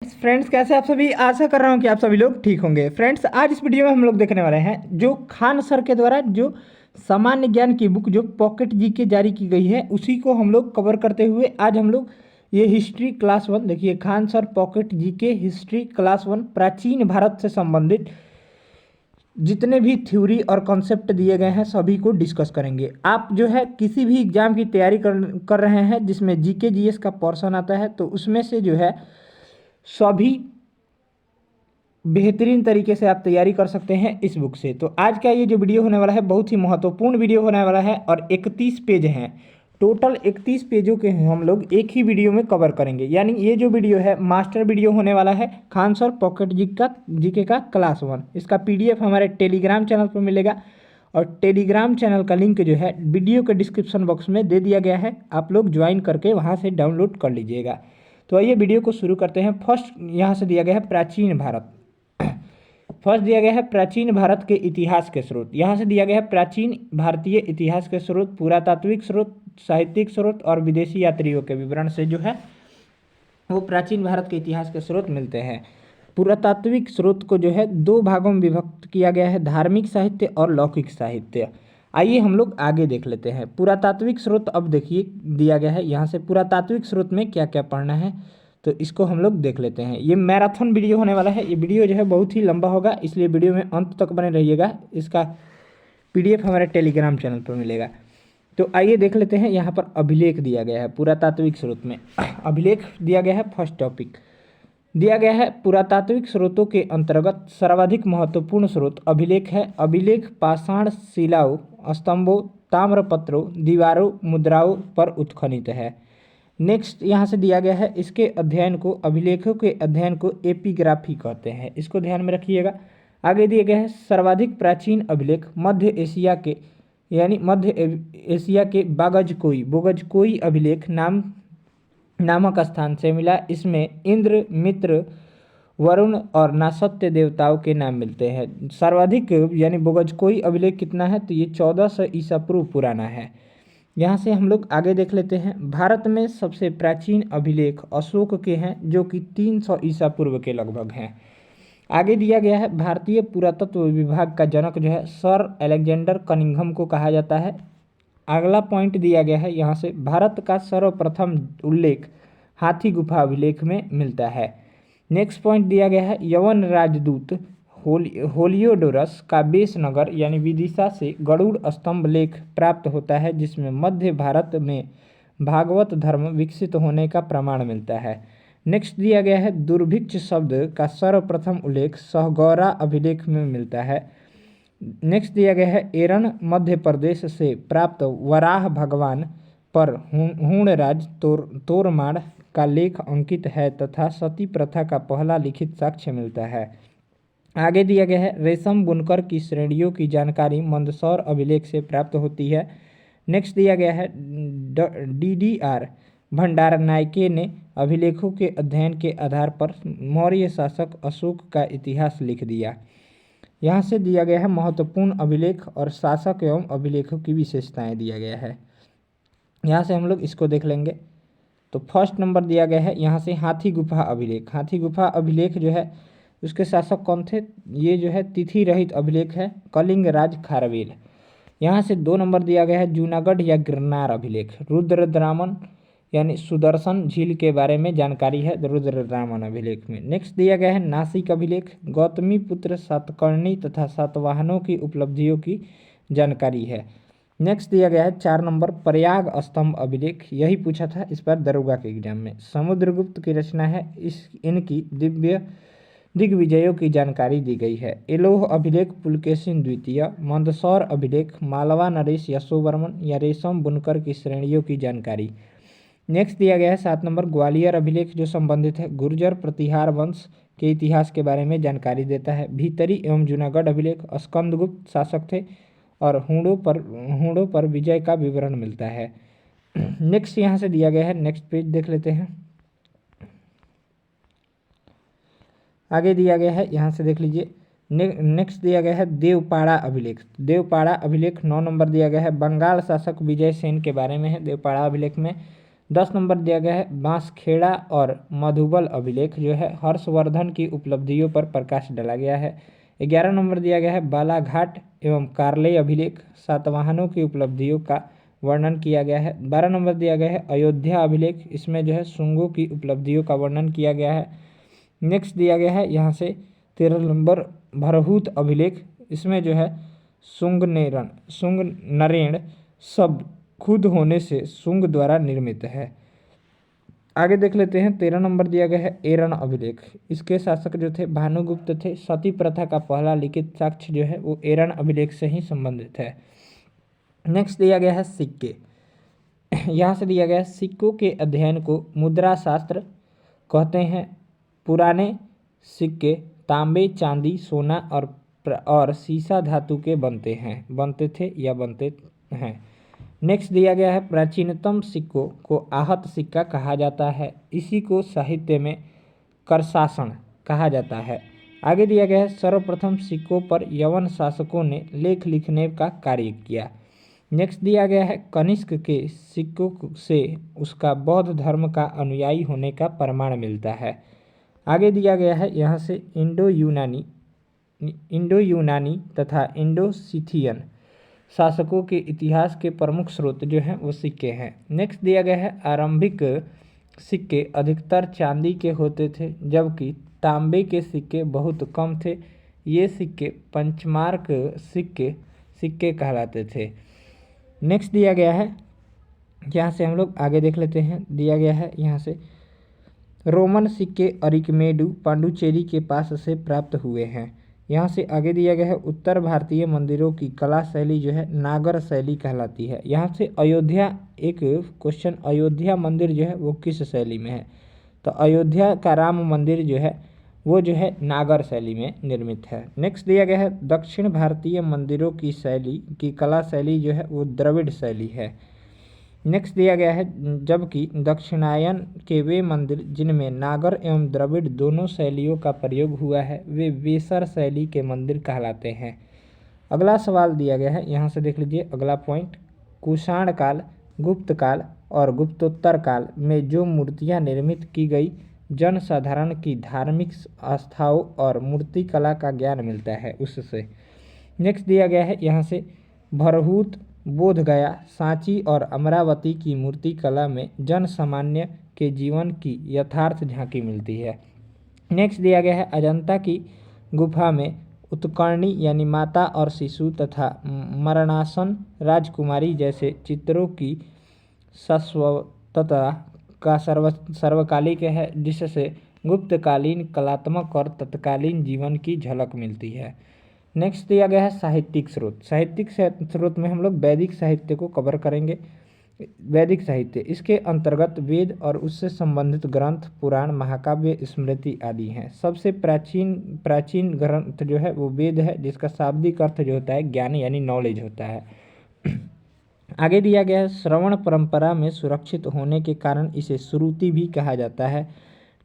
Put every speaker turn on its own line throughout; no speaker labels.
Friends, कैसे आप सभी। आशा कर रहा हूँ कि आप सभी लोग ठीक होंगे। फ्रेंड्स, आज इस वीडियो में हम लोग देखने वाले हैं जो खान सर के द्वारा जो सामान्य ज्ञान की बुक जो पॉकेट जीके जारी की गई है उसी को हम लोग कवर करते हुए आज हम लोग ये हिस्ट्री क्लास वन देखिए, Khan sir pocket GK history class one प्राचीन भारत से संबंधित जितने भी थ्योरी और कॉन्सेप्ट दिए गए हैं सभी को डिस्कस करेंगे। आप जो है किसी भी एग्जाम की तैयारी कर रहे हैं जिसमें जीके जीएस का पोर्शन आता है तो उसमें से जो है सभी बेहतरीन तरीके से आप तैयारी कर सकते हैं इस बुक से। तो आज का ये जो वीडियो होने वाला है बहुत ही महत्वपूर्ण वीडियो होने वाला है और 31 पेज हैं। टोटल 31 पेजों के हम लोग एक ही वीडियो में कवर करेंगे, यानी ये जो वीडियो है मास्टर वीडियो होने वाला है खान सर पॉकेट जीके का क्लास वन। इसका पीडीएफ हमारे टेलीग्राम चैनल पर मिलेगा और टेलीग्राम चैनल का लिंक जो है वीडियो के डिस्क्रिप्शन बॉक्स में दे दिया गया है, आप लोग ज्वाइन करके वहाँ से डाउनलोड कर लीजिएगा। तो आइए वीडियो को शुरू करते हैं। फर्स्ट यहाँ से दिया गया है प्राचीन भारत। फर्स्ट दिया गया है प्राचीन भारत के इतिहास के स्रोत। यहाँ से दिया गया है प्राचीन भारतीय इतिहास के स्रोत, पुरातात्विक स्रोत, साहित्यिक स्रोत और विदेशी यात्रियों के विवरण से जो है वो प्राचीन भारत के इतिहास के स्रोत मिलते हैं। पुरातात्विक स्रोत को जो है दो भागों में विभक्त किया गया है, धार्मिक साहित्य और लौकिक साहित्य। आइए हम लोग आगे देख लेते हैं पुरातात्विक स्रोत। अब देखिए दिया गया है यहाँ से पुरातात्विक स्रोत में क्या क्या पढ़ना है, तो इसको हम लोग देख लेते हैं। ये मैराथन वीडियो होने वाला है, ये वीडियो जो है बहुत ही लंबा होगा, इसलिए वीडियो में अंत तक बने रहिएगा। इसका पीडीएफ हमारे टेलीग्राम चैनल पर मिलेगा। तो आइए देख लेते हैं। यहाँ पर अभिलेख दिया गया है पुरातात्विक स्रोत में। अभिलेख दिया गया है, फर्स्ट टॉपिक दिया गया है पुरातात्विक स्रोतों के अंतर्गत सर्वाधिक महत्वपूर्ण स्रोत अभिलेख है। अभिलेख पाषाण शिलाओं, स्तंभों, ताम्रपत्रों, दीवारों, मुद्राओं पर उत्खनित है। नेक्स्ट यहाँ से दिया गया है इसके अध्ययन को, अभिलेखों के अध्ययन को एपिग्राफी कहते हैं, इसको ध्यान में रखिएगा। आगे दिए गए हैं सर्वाधिक प्राचीन अभिलेख मध्य एशिया के, यानी मध्य एशिया के बोगजकोई अभिलेख नामक स्थान से मिला। इसमें इंद्र, मित्र, वरुण और नासत्य देवताओं के नाम मिलते हैं। सर्वाधिक यानी बोगजकोई अभिलेख कितना है, तो ये 1400 ईसा पूर्व पुराना है। यहाँ से हम लोग आगे देख लेते हैं। भारत में सबसे प्राचीन अभिलेख अशोक के हैं जो कि 300 ईसा पूर्व के लगभग हैं। आगे दिया गया है भारतीय पुरातत्व विभाग का जनक जो है सर अलेक्जेंडर कनिंघम को कहा जाता है। अगला पॉइंट दिया गया है यहाँ से भारत का सर्वप्रथम उल्लेख हाथी गुफा अभिलेख में मिलता है। नेक्स्ट पॉइंट दिया गया है यवन राजदूत होलियोडोरस का बेस नगर यानी विदिशा से गरुड़ स्तंभ लेख प्राप्त होता है, जिसमें मध्य भारत में भागवत धर्म विकसित होने का प्रमाण मिलता है। नेक्स्ट दिया गया है दुर्भिक्ष शब्द का सर्वप्रथम उल्लेख सहगौरा अभिलेख में मिलता है। नेक्स्ट दिया गया है एरन मध्य प्रदेश से प्राप्त वराह भगवान पर हूणराज तोरमाड़ का लेख अंकित है तथा सती प्रथा का पहला लिखित साक्ष्य मिलता है। आगे दिया गया है रेशम बुनकर की श्रेणियों की जानकारी मंदसौर अभिलेख से प्राप्त होती है। नेक्स्ट दिया गया है DDR भंडार नायके ने अभिलेखों के अध्ययन के आधार पर मौर्य शासक अशोक का इतिहास लिख दिया। यहाँ से दिया गया है महत्वपूर्ण अभिलेख और शासक एवं अभिलेखों की विशेषताएं दिया गया है। यहाँ से हम लोग इसको देख लेंगे। तो फर्स्ट नंबर दिया गया है यहाँ से हाथी गुफा अभिलेख। हाथी गुफा अभिलेख जो है उसके शासक कौन थे, ये जो है तिथि रहित अभिलेख है कलिंग राज खारवेल। यहाँ से 2 नंबर दिया गया है जूनागढ़ या गिरनार अभिलेख। रुद्रदामन यानी सुदर्शन झील के बारे में जानकारी है रुद्रदामन अभिलेख में। नेक्स्ट दिया गया है नासिक अभिलेख, गौतमी पुत्र सातकर्णी तथा सातवाहनों की उपलब्धियों की जानकारी है। नेक्स्ट दिया गया है 4 नंबर प्रयाग स्तंभ अभिलेख, यही पूछा था इस बार दरोगा के एग्जाम में। समुद्रगुप्त की रचना है, इनकी दिग्विजयों की जानकारी दी गई है। एलोह अभिलेख पुलकेशिन द्वितीय, मंदसौर अभिलेख मालवा नरेश यशोवर्मन या रेशम बुनकर की श्रेणियों की जानकारी। नेक्स्ट दिया गया है 7 नंबर ग्वालियर अभिलेख जो संबंधित है गुर्जर प्रतिहार वंश के इतिहास के बारे में जानकारी देता है। भीतरी एवं जूनागढ़ अभिलेख स्कंदगुप्त शासक थे और हूणों पर विजय का विवरण मिलता है। नेक्स्ट यहाँ से दिया गया है, नेक्स्ट पेज देख लेते हैं। आगे दिया गया है यहाँ से देख लीजिए। नेक्स्ट दिया गया है देवपाड़ा अभिलेख। देवपाड़ा अभिलेख 9 नंबर दिया गया है बंगाल शासक विजय सेन के बारे में है देवपाड़ा अभिलेख में। 10 नंबर दिया गया है बांसखेड़ा और मधुबल अभिलेख जो है हर्षवर्धन की उपलब्धियों पर प्रकाश डाला गया है। 11 नंबर दिया गया है बालाघाट एवं कार्ले अभिलेख सातवाहनों की उपलब्धियों का वर्णन किया गया है। 12 नंबर दिया गया है अयोध्या अभिलेख, इसमें जो है शुंगों की उपलब्धियों का वर्णन किया गया है। नेक्स्ट दिया गया है यहाँ से 13 नंबर भरहूत अभिलेख, इसमें जो है शुंग नरेण शब्द खुद होने से शुंग द्वारा निर्मित है। आगे देख लेते हैं 13 नंबर दिया गया है एरन अभिलेख, इसके शासक जो थे भानुगुप्त थे। सती प्रथा का पहला लिखित साक्ष्य जो है वो एरन अभिलेख से ही संबंधित है। नेक्स्ट दिया गया है सिक्के, यहाँ से दिया गया है सिक्कों के अध्ययन को मुद्रा शास्त्र कहते हैं। पुराने सिक्के तांबे चांदी सोना और सीसा धातु के बनते थे या बनते हैं। नेक्स्ट दिया गया है प्राचीनतम सिक्कों को आहत सिक्का कहा जाता है, इसी को साहित्य में करशासन कहा जाता है। आगे दिया गया है सर्वप्रथम सिक्कों पर यवन शासकों ने लेख लिखने का कार्य किया। नेक्स्ट दिया गया है कनिष्क के सिक्कों से उसका बौद्ध धर्म का अनुयायी होने का प्रमाण मिलता है। आगे दिया गया है यहाँ से इंडो यूनानी तथा इंडो सिथियन शासकों के इतिहास के प्रमुख स्रोत जो हैं वो सिक्के हैं। नेक्स्ट दिया गया है आरंभिक सिक्के अधिकतर चांदी के होते थे जबकि तांबे के सिक्के बहुत कम थे। ये सिक्के पंचमार्क सिक्के कहलाते थे। नेक्स्ट दिया गया है, यहाँ से हम लोग आगे देख लेते हैं, दिया गया है यहाँ से रोमन सिक्के अरिकमेडु पांडुचेरी के पास से प्राप्त हुए हैं। यहाँ से आगे दिया गया है उत्तर भारतीय मंदिरों की कला शैली जो है नागर शैली कहलाती है। यहाँ से अयोध्या एक क्वेश्चन, अयोध्या मंदिर जो है वो किस शैली में है, तो अयोध्या का राम मंदिर जो है वो जो है नागर शैली में निर्मित है। नेक्स्ट दिया गया है दक्षिण भारतीय मंदिरों की कला शैली जो है वो द्रविड़ शैली है। नेक्स्ट दिया गया है जबकि दक्षिणायन के वे मंदिर जिनमें नागर एवं द्रविड़ दोनों शैलियों का प्रयोग हुआ है वे वेसर शैली के मंदिर कहलाते हैं। अगला सवाल दिया गया है, यहाँ से देख लीजिए अगला पॉइंट, कुषाण काल गुप्त काल और गुप्तोत्तर काल में जो मूर्तियाँ निर्मित की गई जनसाधारण की धार्मिक आस्थाओं और मूर्ति कला का ज्ञान मिलता है उससे। नेक्स्ट दिया गया है यहाँ से भरहूत बोधगया सांची और अमरावती की मूर्ति कला में जन सामान्य के जीवन की यथार्थ झांकी मिलती है। नेक्स्ट दिया गया है अजंता की गुफा में उत्कर्णी यानी माता और शिशु तथा मरणासन राजकुमारी जैसे चित्रों की शाश्वतता का सर्वकालिक है जिससे गुप्तकालीन कलात्मक और तत्कालीन जीवन की झलक मिलती है। नेक्स्ट दिया गया है साहित्यिक स्रोत, साहित्यिक स्रोत में हम लोग वैदिक साहित्य को कवर करेंगे। वैदिक साहित्य इसके अंतर्गत वेद और उससे संबंधित ग्रंथ पुराण महाकाव्य स्मृति आदि हैं। सबसे प्राचीन ग्रंथ जो है वो वेद है जिसका शाब्दिक अर्थ जो होता है ज्ञान यानी नॉलेज होता है। आगे दिया गया है श्रवण परंपरा में सुरक्षित होने के कारण इसे श्रुति भी कहा जाता है।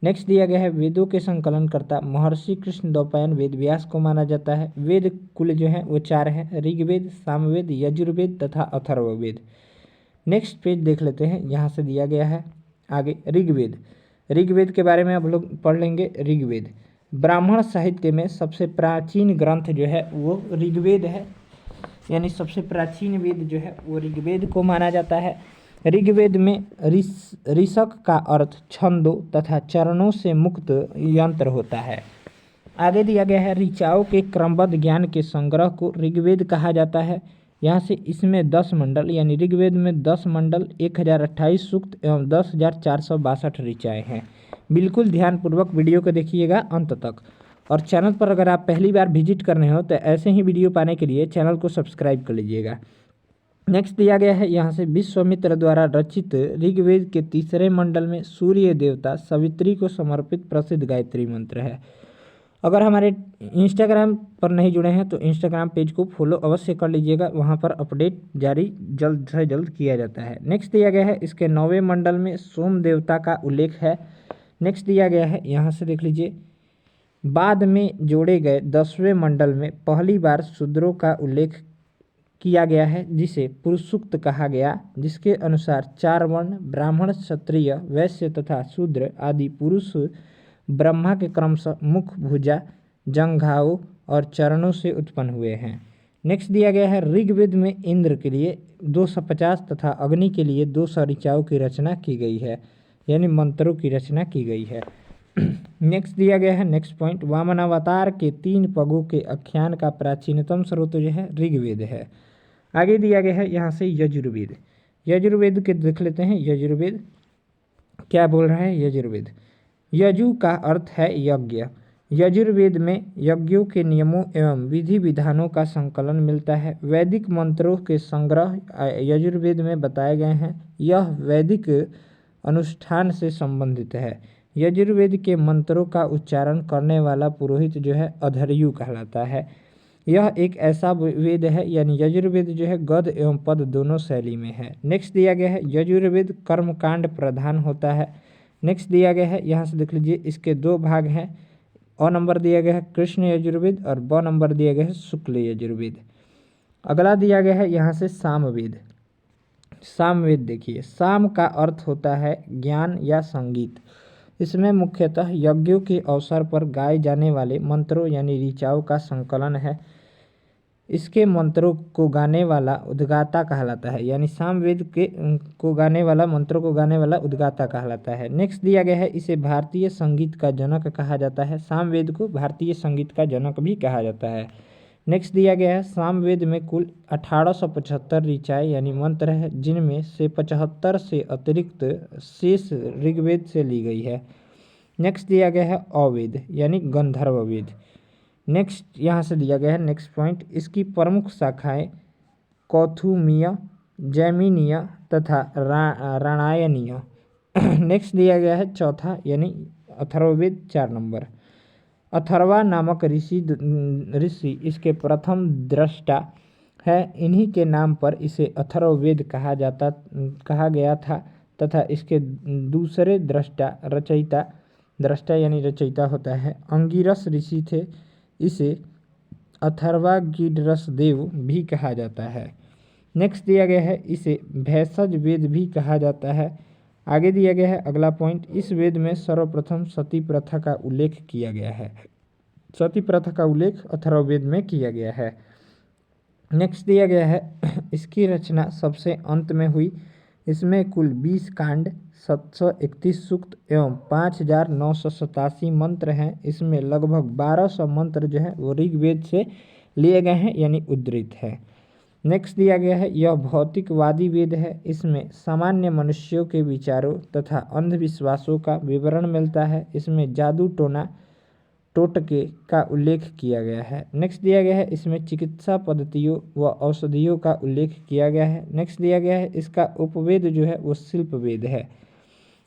नेक्स्ट दिया गया है वेदों के संकलनकर्ता महर्षि कृष्ण द्वैपायन वेद व्यास को माना जाता है। वेद कुल जो है वो 4 हैं, ऋग्वेद सामवेद यजुर्वेद तथा अथर्ववेद। नेक्स्ट पेज देख लेते हैं, यहाँ से दिया गया है आगे ऋग्वेद के बारे में अब लोग पढ़ लेंगे। ऋग्वेद ब्राह्मण साहित्य में सबसे प्राचीन ग्रंथ जो है वो ऋग्वेद है, यानी सबसे प्राचीन वेद जो है वो ऋग्वेद को माना जाता है। ऋग्वेद में ऋषक का अर्थ छंदों तथा चरणों से मुक्त यंत्र होता है। आगे दिया गया है ऋचाओं के क्रमबद्ध ज्ञान के संग्रह को ऋग्वेद कहा जाता है। यहाँ से इसमें 10 मंडल यानी ऋग्वेद में 10 मंडल 1028 सूक्त एवं 10,462 ऋचाएँ हैं। बिल्कुल ध्यानपूर्वक वीडियो को देखिएगा अंत तक, और चैनल पर अगर आप पहली बार विजिट करने हो तो ऐसे ही वीडियो पाने के लिए चैनल को सब्सक्राइब कर लीजिएगा। नेक्स्ट दिया गया है यहाँ से विश्वामित्र द्वारा रचित ऋग्वेद के 3रे मंडल में सूर्य देवता सवित्री को समर्पित प्रसिद्ध गायत्री मंत्र है। अगर हमारे इंस्टाग्राम पर नहीं जुड़े हैं तो इंस्टाग्राम पेज को फॉलो अवश्य कर लीजिएगा, वहाँ पर अपडेट जारी जल्द से जल्द किया जाता है। नेक्स्ट दिया गया है इसके 9वें मंडल में सोम देवता का उल्लेख है। नेक्स्ट दिया गया है यहाँ से देख लीजिए बाद में जोड़े गए 10वें मंडल में पहली बार शूद्रों का उल्लेख किया गया है, जिसे पुरुष सूक्त कहा गया, जिसके अनुसार 4 वर्ण ब्राह्मण, क्षत्रिय, वैश्य तथा शूद्र आदि पुरुष ब्रह्मा के क्रमशः मुख, भुजा, जंघाओं और चरणों से उत्पन्न हुए हैं। नेक्स्ट दिया गया है ऋग्वेद में इंद्र के लिए 250 तथा अग्नि के लिए 200 ऋचाओं की रचना की गई है, यानी मंत्रों की रचना की गई है। नेक्स्ट दिया गया है नेक्स्ट पॉइंट, वामनावतार के 3 पगों के आख्यान का प्राचीनतम स्रोत जो है ऋग्वेद है। आगे दिया गया है यहाँ से यजुर्वेद। यजुर्वेद के देख लेते हैं। यजुर्वेद क्या बोल रहा है? यजुर्वेद, यजु का अर्थ है यज्ञ। यजुर्वेद में यज्ञों के नियमों एवं विधि विधानों का संकलन मिलता है। वैदिक मंत्रों के संग्रह यजुर्वेद में बताए गए हैं। यह वैदिक अनुष्ठान से संबंधित है। यजुर्वेद के मंत्रों का उच्चारण करने वाला पुरोहित जो है अधर्यु कहलाता है। यह एक ऐसा वेद है, यानी यजुर्वेद जो है गद एवं पद दोनों शैली में है। नेक्स्ट दिया गया है यजुर्वेद कर्मकांड प्रधान होता है। नेक्स्ट दिया गया है, यहाँ से देख लीजिए, इसके 2 भाग हैं। अ नंबर दिया गया है कृष्ण यजुर्वेद और ब नंबर दिया गया है शुक्ल यजुर्वेद। अगला दिया गया है यहाँ से सामवेद। सामवेद देखिए, साम का अर्थ होता है ज्ञान या संगीत। इसमें मुख्यतः यज्ञों के अवसर पर गाए जाने वाले मंत्रों यानी ऋचाओं का संकलन है। इसके मंत्रों को गाने वाला उद्गाता कहलाता है, यानी सामवेद के को गाने वाला मंत्रों को गाने वाला उद्गाता कहलाता है। नेक्स्ट दिया गया है, इसे भारतीय संगीत का जनक कहा जाता है। सामवेद को भारतीय संगीत का जनक भी कहा जाता है। नेक्स्ट दिया गया है, सामवेद में कुल 1875 ऋचाएँ यानी मंत्र है, जिनमें से 75 से अतिरिक्त शेष ऋग्वेद से ली गई है। नेक्स्ट दिया गया है अवेद यानी गंधर्व वेद। नेक्स्ट यहाँ से दिया गया है नेक्स्ट पॉइंट, इसकी प्रमुख शाखाएं कौथुमीय, जैमिनीय तथा राणायनीय। नेक्स्ट दिया गया है चौथा यानी अथर्ववेद 4 नंबर। अथर्वा नामक ऋषि इसके प्रथम दृष्टा है। इन्हीं के नाम पर इसे अथर्ववेद कहा गया था तथा इसके दूसरे दृष्टा यानी रचयिता होता है अंगिरस ऋषि थे। इसे अथर्वागीडरस देव भी कहा जाता है। नेक्स्ट दिया गया है, इसे भैषज वेद भी कहा जाता है। आगे दिया गया है अगला पॉइंट, इस वेद में सर्वप्रथम सती प्रथा का उल्लेख किया गया है। सती प्रथा का उल्लेख अथर्ववेद में किया गया है। नेक्स्ट दिया गया है, इसकी रचना सबसे अंत में हुई। इसमें कुल 20 कांड, 731 सूक्त एवं 5987 मंत्र हैं। इसमें लगभग 1200 मंत्र जो है वो ऋग्वेद से लिए गए हैं यानी उद्धृत है। नेक्स्ट दिया गया है, यह भौतिकवादी वेद है। इसमें सामान्य मनुष्यों के विचारों तथा अंधविश्वासों का विवरण मिलता है। इसमें जादू टोटके का उल्लेख किया गया है। नेक्स्ट दिया गया है, इसमें चिकित्सा पद्धतियों व औषधियों का उल्लेख किया गया है। नेक्स्ट दिया गया है, इसका उपवेद जो है वो शिल्प वेद है।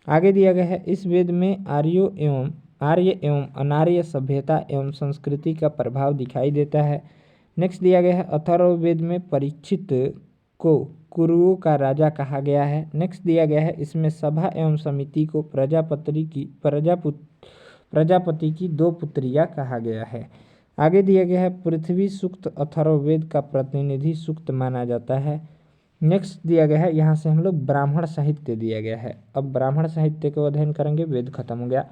आगे दिया गया है, इस वेद में आर्य एवं अनार्य सभ्यता एवं संस्कृति का प्रभाव दिखाई देता है। नेक्स्ट दिया गया है, अथर्ववेद में परीक्षित को कुरुओं का राजा कहा गया है। नेक्स्ट दिया गया है, इसमें सभा एवं समिति को प्रजापति की 2 पुत्रियां कहा गया है। आगे दिया गया है, पृथ्वी सूक्त अथर्ववेद का प्रतिनिधि सूक्त माना जाता है। नेक्स्ट दिया गया है, यहाँ से हम लोग ब्राह्मण साहित्य दिया गया है। अब ब्राह्मण साहित्य को अध्ययन करेंगे, वेद खत्म हो गया।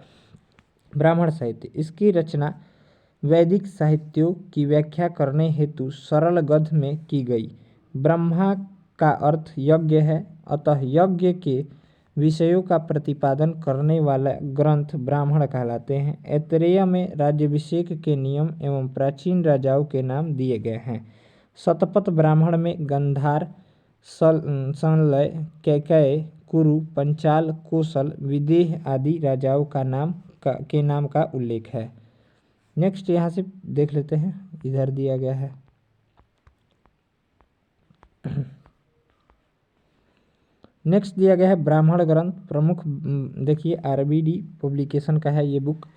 ब्राह्मण साहित्य, इसकी रचना वैदिक साहित्यों की व्याख्या करने हेतु सरल गद्य में की गई। ब्रह्मा का अर्थ यज्ञ है, अतः यज्ञ के विषयों का प्रतिपादन करने वाला ग्रंथ ब्राह्मण कहलाते हैं। ऐतरेय में राज्याभिषेक के नियम एवं प्राचीन राजाओं के नाम दिए गए हैं। शतपथ ब्राह्मण में गंधार, संलय, कैकेय, कुरु, पंचाल, कोसल, विदेह आदि राजाओं के नाम का उल्लेख है। नेक्स्ट यहाँ से देख लेते हैं, इधर दिया गया है। नेक्स्ट दिया गया है ब्राह्मण ग्रंथ प्रमुख। देखिए आरबीडी पब्लिकेशन का है ये बुक।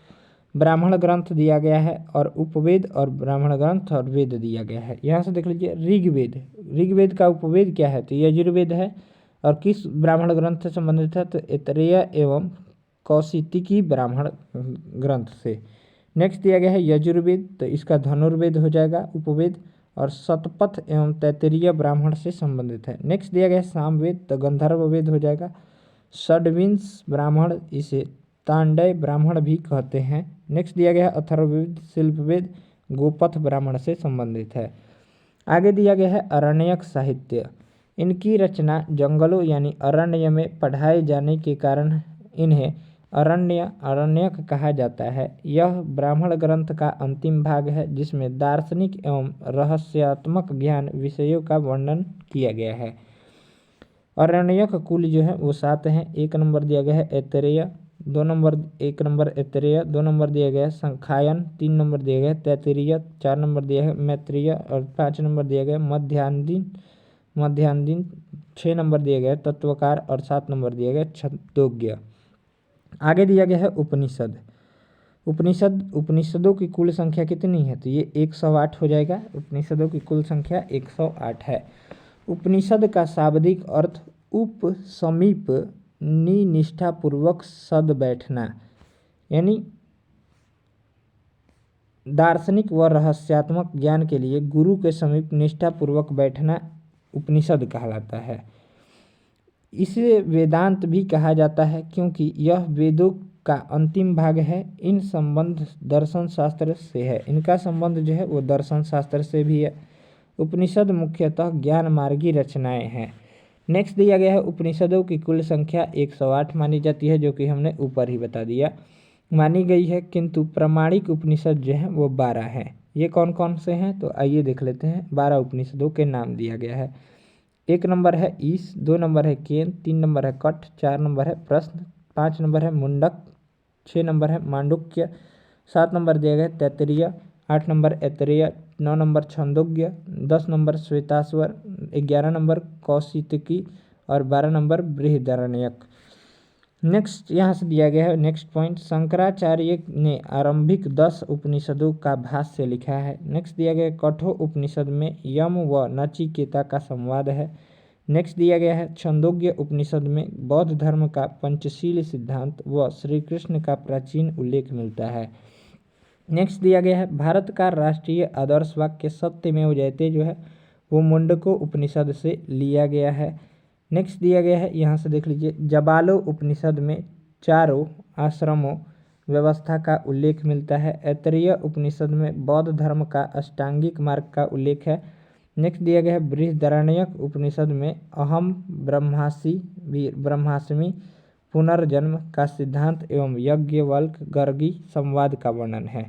ब्राह्मण ग्रंथ दिया गया है और उपवेद और ब्राह्मण ग्रंथ और वेद दिया गया है। यहाँ से देख लीजिए ऋग्वेद, ऋग्वेद का उपवेद क्या है? तो यजुर्वेद है। और किस ब्राह्मण ग्रंथ से संबंधित है? तो ऐतरेय एवं कौशिकी ब्राह्मण ग्रंथ से। नेक्स्ट दिया गया है यजुर्वेद, तो इसका धनुर्वेद हो जाएगा उपवेद। और शतपथ एवं तैत्तिरीय ब्राह्मण से संबंधित है। नेक्स्ट दिया गया है सामवेद, तो गंधर्व वेद हो जाएगा। षड्विंश ब्राह्मण, इसे तांडय ब्राह्मण भी कहते हैं। नेक्स्ट दिया गया है अथर्ववेद, शिल्पवेद गोपथ ब्राह्मण से संबंधित है। आगे दिया गया है अरण्यक साहित्य। इनकी रचना जंगलों यानी अरण्य में पढ़ाए जाने के कारण इन्हें अरण्यक कहा जाता है। यह ब्राह्मण ग्रंथ का अंतिम भाग है जिसमें दार्शनिक एवं रहस्यात्मक ज्ञान विषयों का वर्णन किया गया है। अरण्यक कुल जो है वो 7 हैं। 1 नंबर दिया गया है Aitareya, 2 number 1 number Aitareya, 2 number दिया गया है संखायन, 3 नंबर दिया गया है तैत्तिरीय, 4 नंबर दिया है मैत्रेय और 5 नंबर दिया गया है मध्यान्ह, 6 नंबर दिया गया है तत्वकार और 7 नंबर दिया गया है छंदोग्य। आगे दिया गया है उपनिषदों की कुल संख्या कितनी है, तो ये 108 हो जाएगा। उपनिषदों की कुल संख्या 108 है। उपनिषद का शाब्दिक अर्थ उप, समीप, निष्ठापूर्वक सद बैठना, यानी दार्शनिक व रहस्यात्मक ज्ञान के लिए गुरु के समीप निष्ठापूर्वक बैठना उपनिषद कहलाता है। इसे वेदांत भी कहा जाता है क्योंकि यह वेदों का अंतिम भाग है। इन संबंध दर्शन शास्त्र से है, इनका संबंध जो है वो दर्शन शास्त्र से भी है। उपनिषद मुख्यतः ज्ञान मार्गी रचनाएं हैं। नेक्स्ट दिया गया है उपनिषदों की कुल संख्या 108 मानी जाती है, जो कि हमने ऊपर ही बता दिया मानी गई है, किंतु प्रमाणिक उपनिषद जो है वो 12 हैं। ये कौन कौन से हैं, तो आइए देख लेते हैं। 12 उपनिषदों के नाम दिया गया है। 1 नंबर है ईश, 2 नंबर है केन, 3 नंबर है कठ, 4 नंबर है प्रश्न, 5 नंबर है मुंडक, 6 नंबर है मांडुक्य, 7 नंबर दिया गया है Taittiriya, 8 number Aitareya, 9 number Chhandogya, 10 number Shvetashvatara, 11 number Kaushitaki और 12 नंबर बृहदारण्यक। नेक्स्ट यहाँ से दिया गया है नेक्स्ट पॉइंट, शंकराचार्य ने आरंभिक 10 उपनिषदों का भाष्य लिखा है। नेक्स्ट दिया गया है कठो उपनिषद में यम व नचिकेता का संवाद है। नेक्स्ट दिया गया है छंदोग्य उपनिषद में बौद्ध धर्म का पंचशील सिद्धांत व श्री कृष्ण का प्राचीन उल्लेख मिलता है। नेक्स्ट दिया गया है भारत का राष्ट्रीय आदर्श वाक्य सत्यमेव जयते जो है वो मुंडको उपनिषद से लिया गया है। नेक्स्ट दिया गया है, यहाँ से देख लीजिए, जबालो उपनिषद में चारों आश्रमों व्यवस्था का उल्लेख मिलता है। ऐतरेय उपनिषद में बौद्ध धर्म का अष्टांगिक मार्ग का उल्लेख है। नेक्स्ट दिया गया है बृहदारण्यक उपनिषद में अहम ब्रह्मास्मि पुनर्जन्म का सिद्धांत एवं यज्ञवल्क गर्गी संवाद का वर्णन है।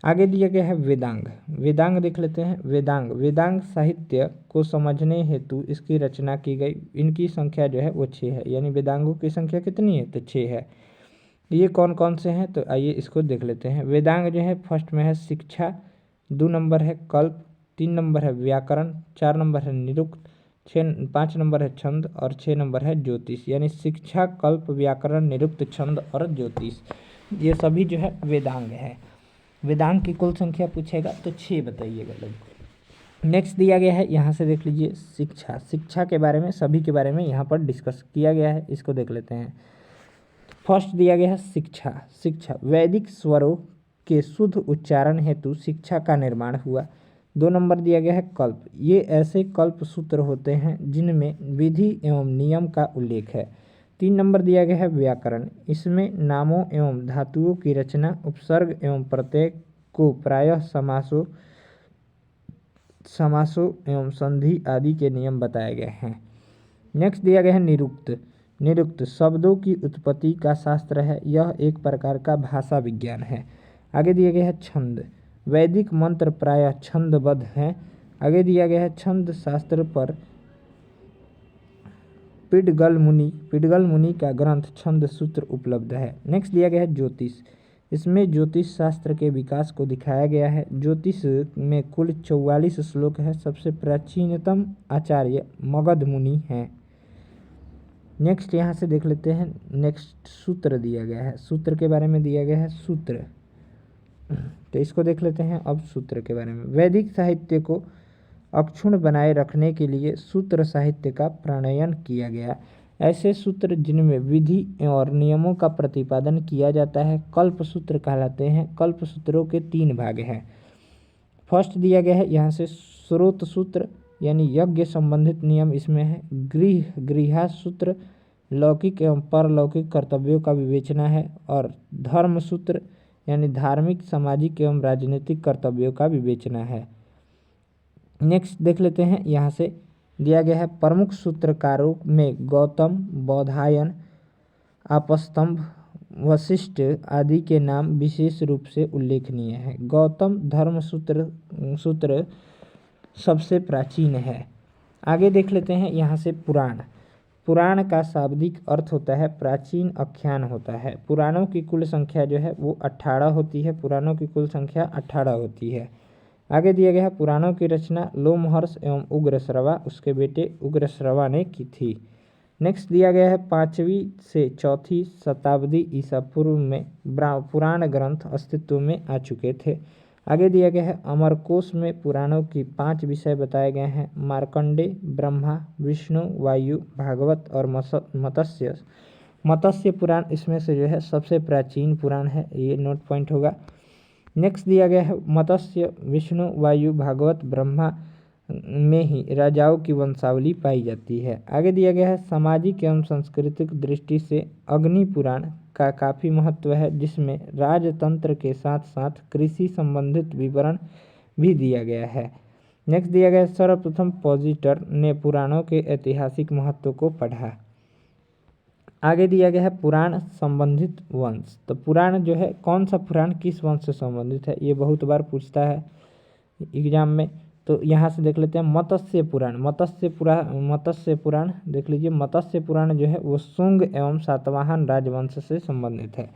आगे दिया गया है वेदांग देख लेते हैं। वेदांग साहित्य को समझने हेतु इसकी रचना की गई। इनकी संख्या जो है वो 6 है, यानी वेदांगों की संख्या कितनी है, तो 6 है। ये कौन कौन से हैं, तो आइए इसको देख लेते हैं। वेदांग जो है फर्स्ट में है शिक्षा, 2 नंबर है कल्प, 3 नंबर है व्याकरण, 4 नंबर है निरुक्त, 5 नंबर है छंद और 6 नंबर है ज्योतिष। यानी शिक्षा, कल्प, व्याकरण, निरुक्त, छंद और ज्योतिष, ये सभी जो है वेदांग है। वेदांग की कुल संख्या पूछेगा तो 6 बताइएगा लोग। नेक्स्ट दिया गया है, यहाँ से देख लीजिए शिक्षा के बारे में, सभी के बारे में यहाँ पर डिस्कस किया गया है, इसको देख लेते हैं। फर्स्ट दिया गया है शिक्षा वैदिक स्वरों के शुद्ध उच्चारण हेतु शिक्षा का निर्माण हुआ। 2 नंबर दिया गया है कल्प, ये ऐसे कल्प सूत्र होते हैं जिनमें विधि एवं नियम का उल्लेख है। 3 नंबर दिया गया है व्याकरण, इसमें नामों एवं धातुओं की रचना, उपसर्ग एवं प्रत्यय को प्रायः समासों एवं संधि आदि के नियम बताए गए हैं। नेक्स्ट दिया गया है निरुक्त शब्दों की उत्पत्ति का शास्त्र है, यह एक प्रकार का भाषा विज्ञान है। आगे दिया गया है छंद, वैदिक मंत्र प्रायः छंदबद्ध हैं। आगे दिया गया है छंद शास्त्र पर पिडगल मुनि का ग्रंथ छंद सूत्र उपलब्ध है। नेक्स्ट दिया गया है ज्योतिष, इसमें ज्योतिष शास्त्र के विकास को दिखाया गया है। ज्योतिष में कुल 44 श्लोक है। सबसे प्राचीनतम आचार्य मगध मुनि हैं। नेक्स्ट यहाँ से देख लेते हैं, नेक्स्ट सूत्र दिया गया है, सूत्र के बारे में दिया गया है सूत्र, तो इसको देख लेते हैं अब सूत्र के बारे में। वैदिक साहित्य को अक्षुण्ण बनाए रखने के लिए सूत्र साहित्य का प्रणयन किया गया। ऐसे सूत्र जिनमें विधि और नियमों का प्रतिपादन किया जाता है कल्प सूत्र कहलाते हैं। कल्प सूत्रों के 3 भाग हैं। फर्स्ट दिया गया है यहाँ से स्रोत सूत्र यानी यज्ञ संबंधित नियम इसमें है। गृह सूत्र लौकिक एवं परलौकिक कर्तव्यों का विवेचना है। और धर्म सूत्र यानी धार्मिक सामाजिक एवं राजनीतिक कर्तव्यों का विवेचना है। नेक्स्ट देख लेते हैं, यहाँ से दिया गया है प्रमुख सूत्रकारों में गौतम, बौधायन, आपस्तंभ, वशिष्ठ आदि के नाम विशेष रूप से उल्लेखनीय है। गौतम धर्म सूत्र सबसे प्राचीन है। आगे देख लेते हैं यहाँ से पुराण। पुराण का शाब्दिक अर्थ होता है प्राचीन आख्यान होता है। पुराणों की कुल संख्या जो है वो 18 होती है। पुराणों की कुल संख्या 18 होती है। आगे दिया गया है पुराणों की रचना लोमहर्ष एवं उग्रश्रवा उसके बेटे उग्रश्रवा ने की थी। नेक्स्ट दिया गया है 5वीं से 4वीं शताब्दी ईसा पूर्व में पुराण ग्रंथ अस्तित्व में आ चुके थे। आगे दिया गया है अमरकोश में पुराणों की 5 विषय बताए गए हैं। मार्कंडेय, ब्रह्मा, विष्णु, वायु, भागवत और मत्स्य पुराण इसमें से जो है सबसे प्राचीन पुराण है, ये नोट पॉइंट होगा। नेक्स्ट दिया गया है मत्स्य, विष्णु, वायु, भागवत, ब्रह्मा में ही राजाओं की वंशावली पाई जाती है। आगे दिया गया है सामाजिक एवं सांस्कृतिक दृष्टि से अग्नि पुराण का काफ़ी महत्व है, जिसमें राजतंत्र के साथ साथ कृषि संबंधित विवरण भी दिया गया है। नेक्स्ट दिया गया है सर्वप्रथम पॉजिटर ने पुराणों के ऐतिहासिक महत्व को पढ़ा। आगे दिया गया है पुराण संबंधित वंश। तो पुराण जो है कौन सा पुराण किस वंश से संबंधित है, ये बहुत बार पूछता है एग्जाम में। तो यहाँ से देख लेते हैं मत्स्य पुराण। मत्स्य पुराण देख लीजिए। मत्स्य पुराण जो है वो शुंग एवं सातवाहन राजवंश से संबंधित है।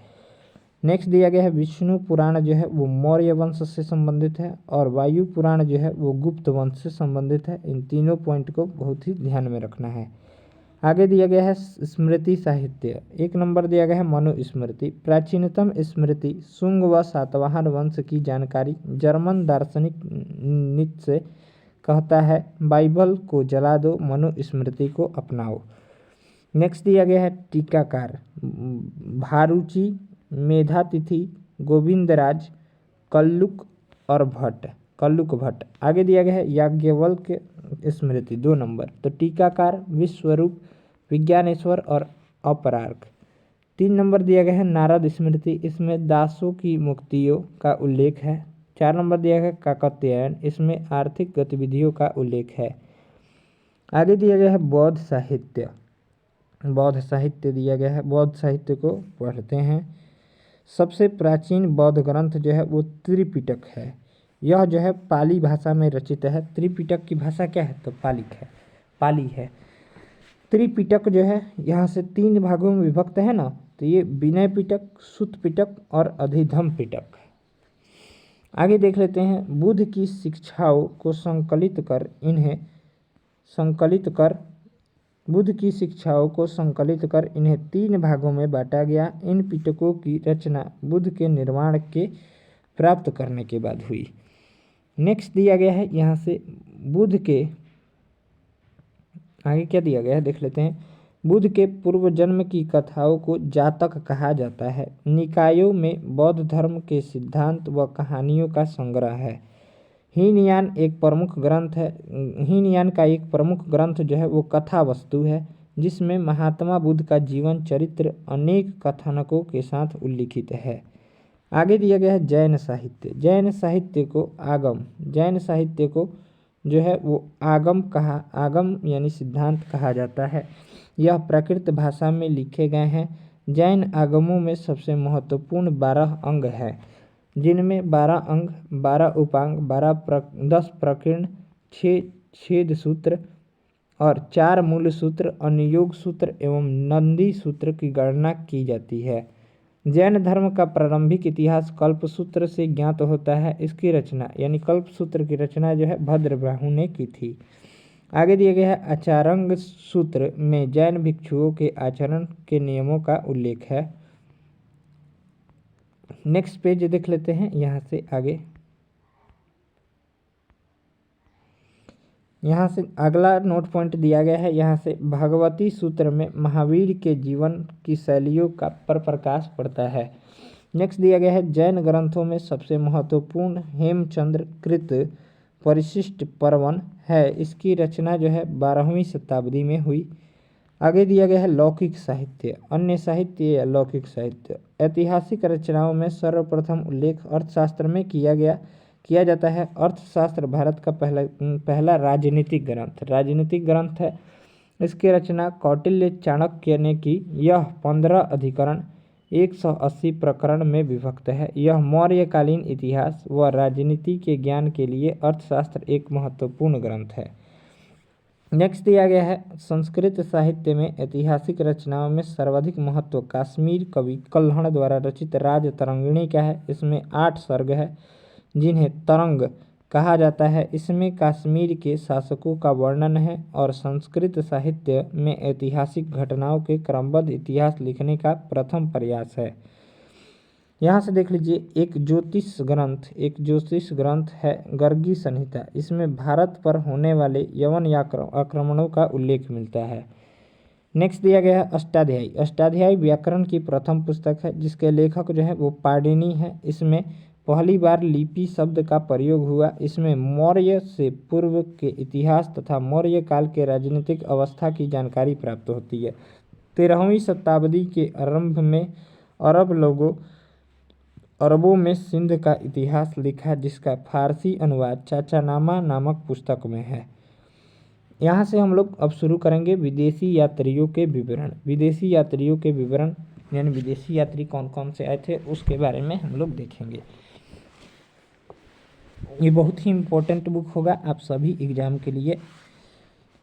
नेक्स्ट दिया गया है विष्णु पुराण जो है वो मौर्य वंश से संबंधित है। और वायु पुराण जो है वो गुप्त वंश से संबंधित है। इन तीनों पॉइंट को बहुत ही ध्यान में रखना है। आगे दिया गया है स्मृति साहित्य। 1 नंबर दिया गया है मनुस्मृति। प्राचीनतम स्मृति शुंग व सातवाहन वंश की जानकारी जर्मन दार्शनिक नीत्शे कहता है बाइबल को जला दो, मनुस्मृति को अपनाओ। नेक्स्ट दिया गया है टीकाकार भारुचि, मेधातिथि, गोविंदराज, कल्लुक भट्ट। आगे दिया गया है याज्ञवल्क्य स्मृति 2 नंबर। तो टीकाकार विश्वरूप, विज्ञानेश्वर और अपरार्क। 3 नंबर दिया गया है नारद स्मृति। इसमें दासों की मुक्तियों का उल्लेख है। 4 नंबर दिया गया है काकत्यायन। इसमें आर्थिक गतिविधियों का उल्लेख है। आगे दिया गया है बौद्ध साहित्य दिया गया है। बौद्ध साहित्य को पढ़ते हैं। सबसे प्राचीन बौद्ध ग्रंथ जो है वो त्रिपिटक है। यह जो है पाली भाषा में रचित है। त्रिपिटक की भाषा क्या है, तो पाली है। त्रिपिटक जो है यहाँ से 3 भागों में विभक्त है ना, तो ये विनय पिटक, सुत्त पिटक और अधिधम पिटक। आगे देख लेते हैं बुद्ध की शिक्षाओं को संकलित कर इन्हें 3 भागों में बांटा गया। इन पिटकों की रचना बुद्ध के निर्वाण के प्राप्त करने के बाद हुई। नेक्स्ट दिया गया है यहाँ से बुद्ध के आगे क्या दिया गया है देख लेते हैं। बुद्ध के पूर्व जन्म की कथाओं को जातक कहा जाता है। निकायों में बौद्ध धर्म के सिद्धांत व कहानियों का संग्रह है। हीनयान का एक प्रमुख ग्रंथ जो है वो कथा वस्तु है, जिसमें महात्मा बुद्ध का जीवन चरित्र अनेक कथानकों के साथ उल्लिखित है। आगे दिया गया है जैन साहित्य को जो है वो आगम यानी सिद्धांत कहा जाता है। यह प्राकृत भाषा में लिखे गए हैं। जैन आगमों में सबसे महत्वपूर्ण 12 अंग है, जिनमें 12 अंग, 12 उपांग, 10 प्रकीर्ण, 6 छेद सूत्र और 4 मूल सूत्र, अनुयोग सूत्र एवं नंदी सूत्र की गणना की जाती है। जैन धर्म का प्रारंभिक इतिहास कल्पसूत्र से ज्ञात होता है। इसकी रचना यानी कल्पसूत्र की रचना जो है भद्रबाहु ने की थी। आगे दिया गया है आचारंग सूत्र में जैन भिक्षुओं के आचरण के नियमों का उल्लेख है। नेक्स्ट पेज देख लेते हैं। यहाँ से आगे यहाँ से अगला नोट पॉइंट दिया गया है। यहाँ से भगवती सूत्र में महावीर के जीवन की शैलियों का पर प्रकाश पड़ता है। नेक्स्ट दिया गया है जैन ग्रंथों में सबसे महत्वपूर्ण हेमचंद्र कृत परिशिष्ट पर्वन है। इसकी रचना जो है 12वीं शताब्दी में हुई। आगे दिया गया है लौकिक साहित्य, अन्य साहित्य या लौकिक साहित्य। ऐतिहासिक रचनाओं में सर्वप्रथम उल्लेख अर्थशास्त्र में किया जाता है। अर्थशास्त्र भारत का पहला राजनीतिक ग्रंथ है। इसकी रचना कौटिल्य चाणक्य ने की। यह 15 अधिकरण 180 प्रकरण में विभक्त है। यह मौर्यकालीन इतिहास व राजनीति के ज्ञान के लिए अर्थशास्त्र एक महत्वपूर्ण ग्रंथ है। नेक्स्ट दिया गया है संस्कृत साहित्य में ऐतिहासिक रचनाओं में सर्वाधिक महत्व काश्मीर कवि कल्हण द्वारा रचित राज तरंगिणी का है। इसमें 8 सर्ग है जिन्हें तरंग कहा जाता है। इसमें कश्मीर के शासकों का वर्णन है और संस्कृत साहित्य में ऐतिहासिक घटनाओं के क्रमबद्ध इतिहास लिखने का प्रथम प्रयास है। यहाँ से देख लीजिए एक ज्योतिष ग्रंथ है गर्गी संहिता। इसमें भारत पर होने वाले यवन आक्रमणों का उल्लेख मिलता है। नेक्स्ट दिया गया है अष्टाध्यायी। अष्टाध्यायी व्याकरण की प्रथम पुस्तक है जिसके लेखक जो है वो पाणिनि है। इसमें पहली बार लिपि शब्द का प्रयोग हुआ। इसमें मौर्य से पूर्व के इतिहास तथा मौर्य काल के राजनीतिक अवस्था की जानकारी प्राप्त होती है। 13वीं शताब्दी के आरंभ में अरबों में सिंध का इतिहास लिखा जिसका फारसी अनुवाद चाचानामा नामक पुस्तक में है। यहाँ से हम लोग अब शुरू करेंगे विदेशी यात्रियों के विवरण यानी विदेशी यात्री कौन कौन से आए थे उसके बारे में हम लोग देखेंगे। ये बहुत ही इम्पोर्टेंट बुक होगा आप सभी एग्जाम के लिए।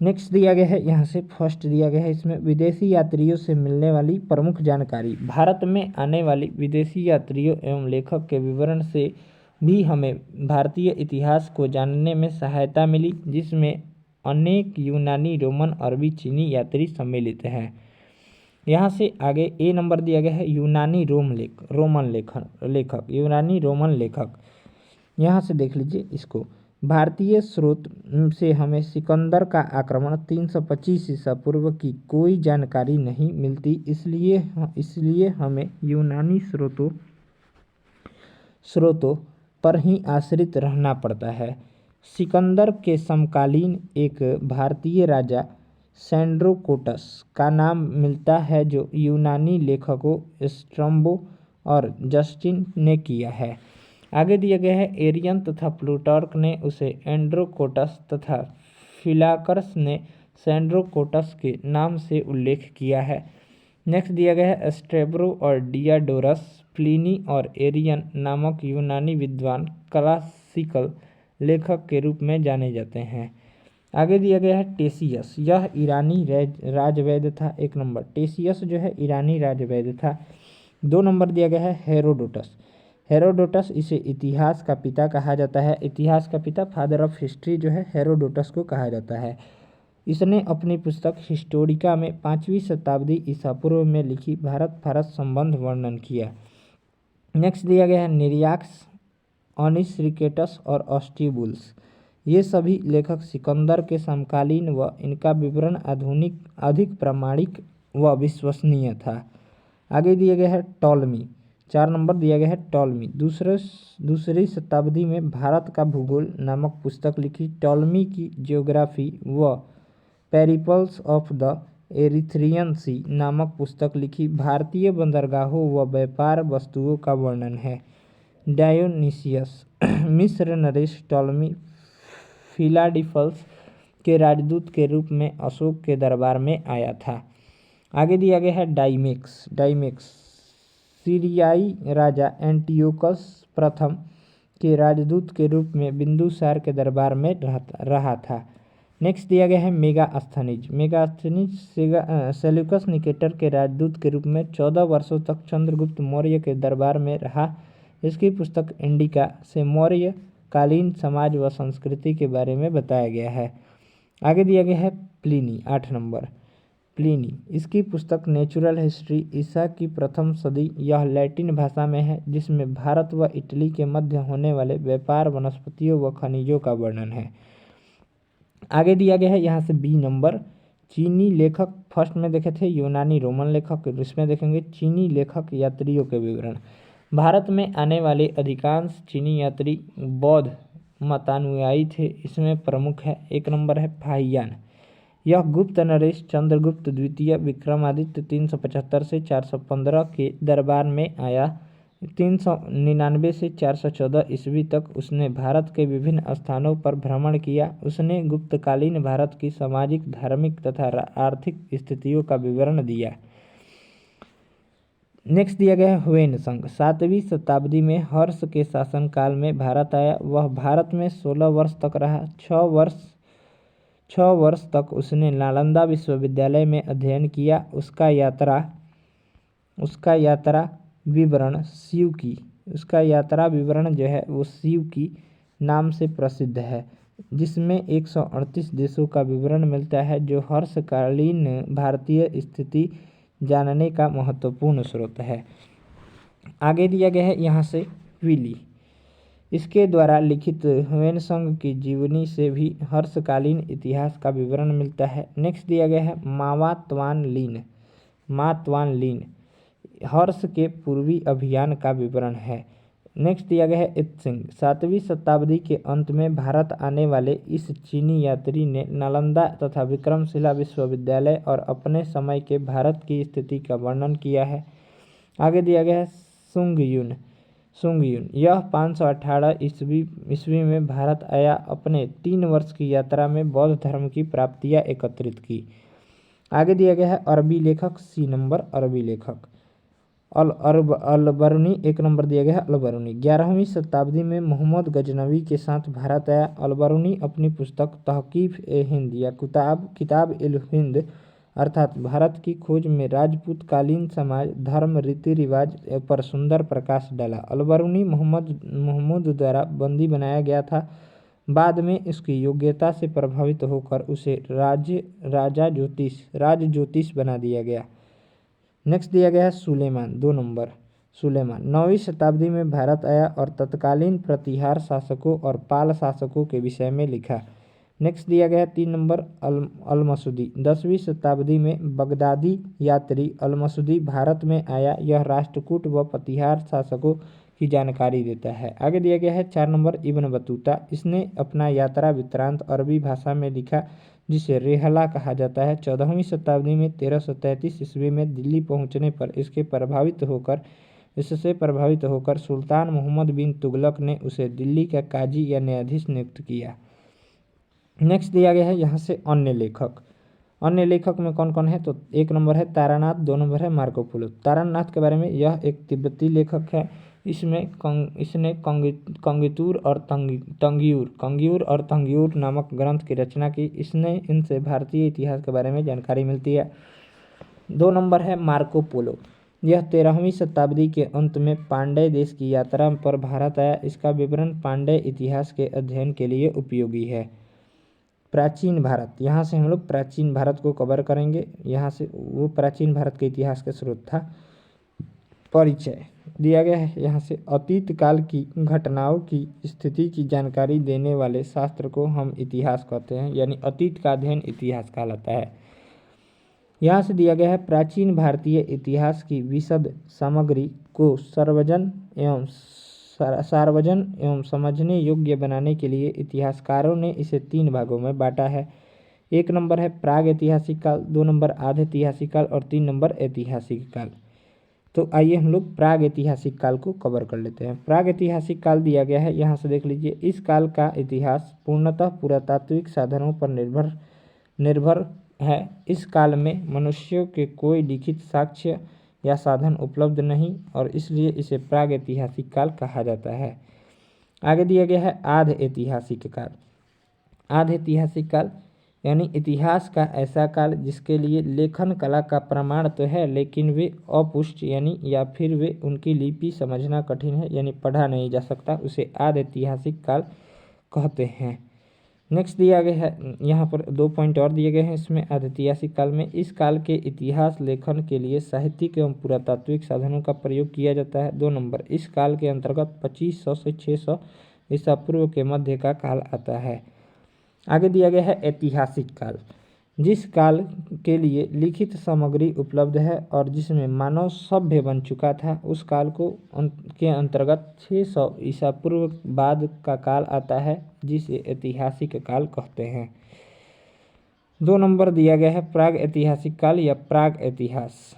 नेक्स्ट दिया गया है यहाँ से फर्स्ट दिया गया है इसमें विदेशी यात्रियों से मिलने वाली प्रमुख जानकारी। भारत में आने वाली विदेशी यात्रियों एवं लेखक के विवरण से भी हमें भारतीय इतिहास को जानने में सहायता मिली जिसमें अनेक यूनानी रोमन अरबी चीनी यात्री सम्मिलित हैं। यहाँ से आगे ए नंबर दिया गया है यूनानी रोमन लेखक। यहाँ से देख लीजिए इसको भारतीय स्रोत से हमें सिकंदर का आक्रमण 325 ईसा पूर्व की कोई जानकारी नहीं मिलती। इसलिए हमें यूनानी स्रोतों पर ही आश्रित रहना पड़ता है। सिकंदर के समकालीन एक भारतीय राजा सैंड्रोकोटस का नाम मिलता है जो यूनानी लेखकों स्ट्रैबो और जस्टिन ने किया है। आगे दिया गया है एरियन तथा प्लूटार्क ने उसे एंड्रोकोटस तथा फिलाकर्स ने सैंड्रोकोटस के नाम से उल्लेख किया है। नेक्स्ट दिया गया है स्ट्रैबो और डियाडोरस प्लिनी और एरियन नामक यूनानी विद्वान क्लासिकल लेखक के रूप में जाने जाते हैं। आगे दिया गया है टेसियस, यह ईरानी राजवैद्य था। 1 नंबर टेसियस जो है ईरानी राजवैद्य था। 2 नंबर दिया गया है हेरोडोटस इसे इतिहास का पिता कहा जाता है। इतिहास का पिता फादर ऑफ हिस्ट्री जो है हेरोडोटस को कहा जाता है। इसने अपनी पुस्तक हिस्टोरिका में 5वीं शताब्दी ईसा पूर्व में लिखी भारत फारस संबंध वर्णन किया। नेक्स्ट दिया गया है निरियाक्स, ऑनिसरिकेटस और ऑस्टिबुल्स। ये सभी लेखक सिकंदर के समकालीन व इनका विवरण अधिक प्रामाणिक व विश्वसनीय था। आगे दिया गया है टॉलमी। 4 नंबर दिया गया है टॉलमी। दूसरी शताब्दी में भारत का भूगोल नामक पुस्तक लिखी। टॉलमी की जियोग्राफी व पेरिपल्स ऑफ द एरिथ्रियन सी नामक पुस्तक लिखी। भारतीय बंदरगाहों व व्यापार वस्तुओं का वर्णन है। डायोनिसियस मिस्र नरेश टॉलमी फिलाडेल्फस के राजदूत के रूप में अशोक के दरबार में आया था। आगे दिया गया है डाइमेक्स सीरियाई राजा एंटियोकस प्रथम के राजदूत के रूप में बिंदुसार के दरबार में रहा था। नेक्स्ट दिया गया है मेगास्थनीज सेल्यूकस निकेटर के राजदूत के रूप में 14 वर्षों तक चंद्रगुप्त मौर्य के दरबार में रहा। इसकी पुस्तक इंडिका से मौर्य कालीन समाज व संस्कृति के बारे में बताया गया है। आगे दिया गया है प्लिनी। 8 नंबर प्लिनी, इसकी पुस्तक नेचुरल हिस्ट्री ईसा की प्रथम सदी। यह लैटिन भाषा में है जिसमें भारत व इटली के मध्य होने वाले व्यापार वनस्पतियों व खनिजों का वर्णन है। आगे दिया गया है यहाँ से बी नंबर चीनी लेखक। फर्स्ट में देखे थे यूनानी रोमन लेखक, इसमें देखेंगे चीनी लेखक यात्रियों के विवरण। भारत में आने वाले अधिकांश चीनी यात्री बौद्ध मतानुयायी थे। इसमें प्रमुख है, 1 नंबर है फाहियान। यह गुप्त नरेश चंद्रगुप्त द्वितीय विक्रमादित्य 375 से 415 के दरबार में आया। 399 से 414 ईस्वी तक उसने भारत के विभिन्न स्थानों पर भ्रमण किया। उसने गुप्तकालीन भारत की सामाजिक, धार्मिक तथा आर्थिक स्थितियों का विवरण दिया। नेक्स्ट दिया गया है ह्वेनसांग। 7वीं शताब्दी में हर्ष के शासनकाल में भारत आया। वह भारत में 16 वर्ष तक रहा। 6 वर्ष तक उसने नालंदा विश्वविद्यालय में अध्ययन किया। उसका यात्रा विवरण जो है वो शिव की नाम से प्रसिद्ध है, जिसमें 138 देशों का विवरण मिलता है, जो हर्षकालीन भारतीय स्थिति जानने का महत्वपूर्ण स्रोत है। आगे दिया गया है यहाँ से विली। इसके द्वारा लिखित ह्वेनसांग की जीवनी से भी हर्षकालीन इतिहास का विवरण मिलता है। नेक्स्ट दिया गया है मा त्वान लिन। हर्ष के पूर्वी अभियान का विवरण है। नेक्स्ट दिया गया है इत्सिंग। 7वीं शताब्दी के अंत में भारत आने वाले इस चीनी यात्री ने नालंदा तथा विक्रमशिला विश्वविद्यालय और अपने समय के भारत की स्थिति का वर्णन किया है। आगे दिया गया है सुंगयुन। यह 518 ईस्वी में भारत आया। अपने 3 वर्ष की यात्रा में बौद्ध धर्म की प्राप्तियां एकत्रित की। आगे दिया गया है अरबी लेखक। सी नंबर अरबी लेखक अलबरूनी। 1 नंबर दिया गया है अलबरूनी। 11वीं शताब्दी में मोहम्मद गजनवी के साथ भारत आया। अलबरूनी अपनी पुस्तक तहकीफ-ए-हिंद या किताब-उल-हिंद अर्थात भारत की खोज में राजपूतकालीन समाज, धर्म, रीति रिवाज पर सुंदर प्रकाश डाला। अलबरूनी महमूद द्वारा बंदी बनाया गया था। बाद में उसकी योग्यता से प्रभावित होकर उसे राज ज्योतिष बना दिया गया। नेक्स्ट दिया गया है सुलेमान। 2 नंबर सुलेमान 9वीं शताब्दी में भारत आया और तत्कालीन प्रतिहार शासकों और पाल शासकों के विषय में लिखा। नेक्स्ट दिया गया 3 नंबर अलमसूदी। 10वीं शताब्दी में बगदादी यात्री अलमसूदी भारत में आया। यह राष्ट्रकूट व प्रतिहार शासकों की जानकारी देता है। आगे दिया गया है 4 नंबर इब्न बतूता। इसने अपना यात्रा वृत्तांत अरबी भाषा में लिखा, जिसे रेहला कहा जाता है। 14वीं शताब्दी में 1333 ईस्वी में दिल्ली पहुंचने पर इससे प्रभावित होकर सुल्तान मोहम्मद बिन तुगलक ने उसे दिल्ली का काजी या न्यायाधीश नियुक्त किया। नेक्स्ट दिया गया है यहाँ से अन्य लेखक में कौन कौन है, तो 1 नंबर है तारानाथ, 2 नंबर है मार्को पोलो। तारानाथ के बारे में, यह एक तिब्बती लेखक है। इसने कंगितूर और तंगियूर नामक ग्रंथ की रचना की। इनसे भारतीय इतिहास के बारे में जानकारी मिलती है। 2 नंबर है मार्को पोलो। यह 13वीं शताब्दी के अंत में पांड्य देश की यात्रा पर भारत आया। इसका विवरण पांड्य इतिहास के अध्ययन के लिए उपयोगी है। प्राचीन भारत, यहाँ से हम लोग प्राचीन भारत को कवर करेंगे। यहाँ से वो प्राचीन भारत के इतिहास का स्रोत था। परिचय दिया गया है यहाँ से, अतीत काल की घटनाओं की स्थिति की जानकारी देने वाले शास्त्र को हम इतिहास कहते हैं, यानी अतीत का अध्ययन इतिहास कहलाता है। यहाँ से दिया गया है प्राचीन भारतीय इतिहास की विशद सामग्री को सार्वजन एवं समझने योग्य बनाने के लिए इतिहासकारों ने इसे 3 भागों में बांटा है। 1 नंबर है प्राग ऐतिहासिक काल, 2 नंबर आध ऐतिहासिक काल और 3 नंबर ऐतिहासिक काल। तो आइए हम लोग प्राग ऐतिहासिक काल को कवर कर लेते हैं। प्राग ऐतिहासिक काल दिया गया है, यहाँ से देख लीजिए। इस काल का इतिहास पूर्णतः पुरातात्विक साधनों पर निर्भर है। इस काल में मनुष्यों के कोई लिखित साक्ष्य या साधन उपलब्ध नहीं और इसलिए इसे प्राग ऐतिहासिक काल कहा जाता है। आगे दिया गया है आध ऐतिहासिक काल। आध ऐतिहासिक काल यानी इतिहास का ऐसा काल जिसके लिए लेखन कला का प्रमाण तो है, लेकिन वे अपुष्ट यानी या फिर वे उनकी लिपि समझना कठिन है, यानी पढ़ा नहीं जा सकता, उसे आध ऐतिहासिक काल कहते हैं। नेक्स्ट दिया गया है यहाँ पर 2 पॉइंट और दिए गए हैं इसमें। आधैतिहासिक काल में इस काल के इतिहास लेखन के लिए साहित्यिक एवं पुरातात्विक साधनों का प्रयोग किया जाता है। 2 नंबर इस काल के अंतर्गत 2500 से 600 ईसा पूर्व के मध्य का काल आता है। आगे दिया गया है ऐतिहासिक काल। जिस काल के लिए लिखित सामग्री उपलब्ध है और जिसमें मानव सभ्य बन चुका था, उस काल को के अंतर्गत 600 ईसा पूर्व बाद का काल आता है, जिसे ऐतिहासिक काल कहते हैं। 2 नंबर दिया गया है प्राग ऐतिहासिक काल या प्राग इतिहास।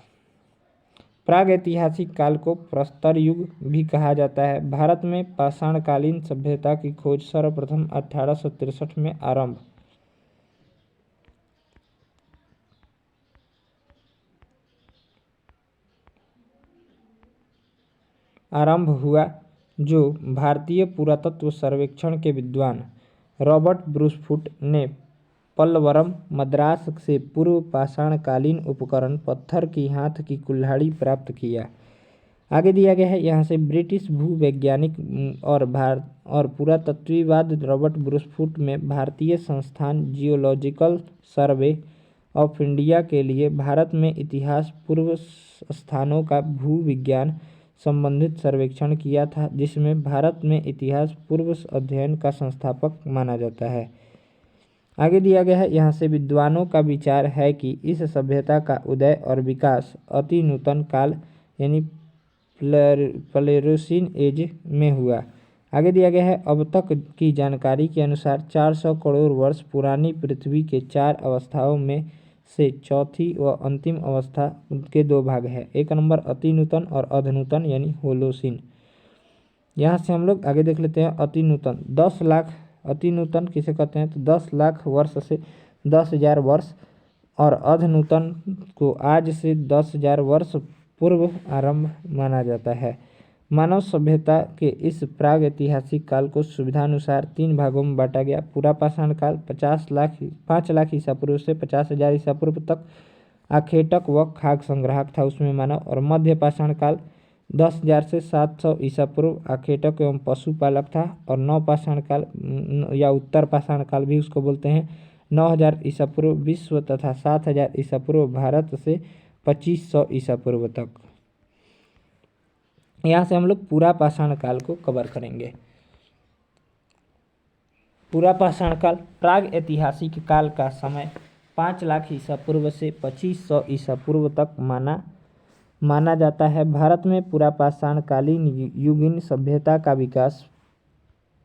प्राग ऐतिहासिक काल को प्रस्तर युग भी कहा जाता है। भारत में पाषाणकालीन सभ्यता की खोज सर्वप्रथम 1863 में आरंभ हुआ, जो भारतीय पुरातत्व सर्वेक्षण के विद्वान रॉबर्ट ब्रूसफुट ने पल्लवरम, मद्रास से पूर्व पाषाणकालीन उपकरण पत्थर की हाथ की कुल्हाड़ी प्राप्त किया। आगे दिया गया है यहाँ से ब्रिटिश भूवैज्ञानिक और पुरातत्वविद रॉबर्ट ब्रूसफुट में भारतीय संस्थान जियोलॉजिकल सर्वे ऑफ इंडिया के लिए भारत में इतिहास पूर्व स्थानों का भूविज्ञान संबंधित सर्वेक्षण किया था, जिसमें भारत में इतिहास पूर्व अध्ययन का संस्थापक माना जाता है। आगे दिया गया है यहाँ से विद्वानों का विचार है कि इस सभ्यता का उदय और विकास अति नूतन काल यानी प्लेरोसिन एज में हुआ। आगे दिया गया है अब तक की जानकारी के अनुसार 400 करोड़ वर्ष पुरानी पृथ्वी के 4 अवस्थाओं में से चौथी व अंतिम अवस्था के 2 भाग है। 1 नंबर अति नूतन और अधनूतन यानी होलोसिन। यहाँ से हम लोग आगे देख लेते हैं अति नूतन 10 लाख। अति नूतन किसे कहते हैं तो 10 लाख वर्ष से 10,000 वर्ष और अधनूतन को आज से 10,000 वर्ष पूर्व आरंभ माना जाता है। मानव सभ्यता के इस प्राग ऐतिहासिक काल को सुविधानुसार 3 भागों में बांटा गया। पूरा पाषाण काल 5 लाख ईसा पूर्व से 50,000 ईसा पूर्व तक आखेटक व खाद्य संग्राहक था, उसमें मानव। और मध्य पाषाण काल 10,000 से 700 ईसा पूर्व आखेटक एवं पशुपालक था। और नवपाषाण काल या उत्तर पाषाण काल भी उसको बोलते हैं 9,000 ईसा पूर्व विश्व तथा 7,000 ईसा पूर्व भारत से 2500 ईसा पूर्व तक। यहाँ से हम लोग पूरा पाषाण काल को कवर करेंगे। पूरा पाषाण काल प्राग ऐतिहासिक काल का समय 5 लाख ईसा पूर्व से 2500 ईसा पूर्व तक माना जाता है। भारत में पूरा पाषाणकालीन युगीन सभ्यता का विकास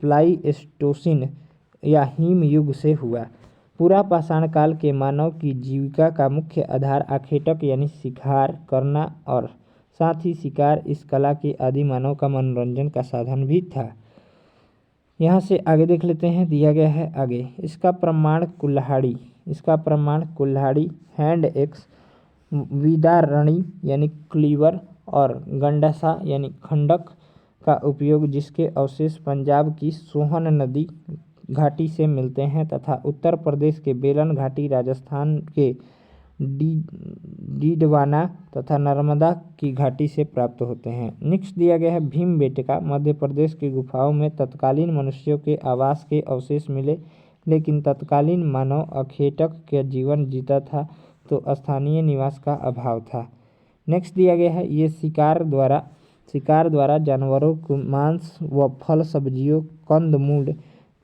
प्लाईस्टोसिन या हिम युग से हुआ। पूरा पाषाण काल के मानव की जीविका का मुख्य आधार आखेटक यानी शिकार करना और साथ ही शिकार इस कला के आदि मानव का मनोरंजन का साधन भी था। यहाँ से आगे देख लेते हैं, दिया गया है आगे इसका प्रमाण कुल्हाड़ी हैंड एक्स, विदारणी यानी क्लीवर और गंडासा यानी खंडक का उपयोग, जिसके अवशेष पंजाब की सोहन नदी घाटी से मिलते हैं तथा उत्तर प्रदेश के बेलन घाटी, राजस्थान के डीडवाना तथा नर्मदा की घाटी से प्राप्त होते हैं। नेक्स्ट दिया गया है भीमबेटका। मध्य प्रदेश की गुफाओं में तत्कालीन मनुष्यों के आवास के अवशेष मिले, लेकिन तत्कालीन मानव अखेटक का जीवन जीता था तो स्थानीय निवास का अभाव था। नेक्स्ट दिया गया है ये शिकार द्वारा जानवरों को मांस व फल सब्जियों कंदमूल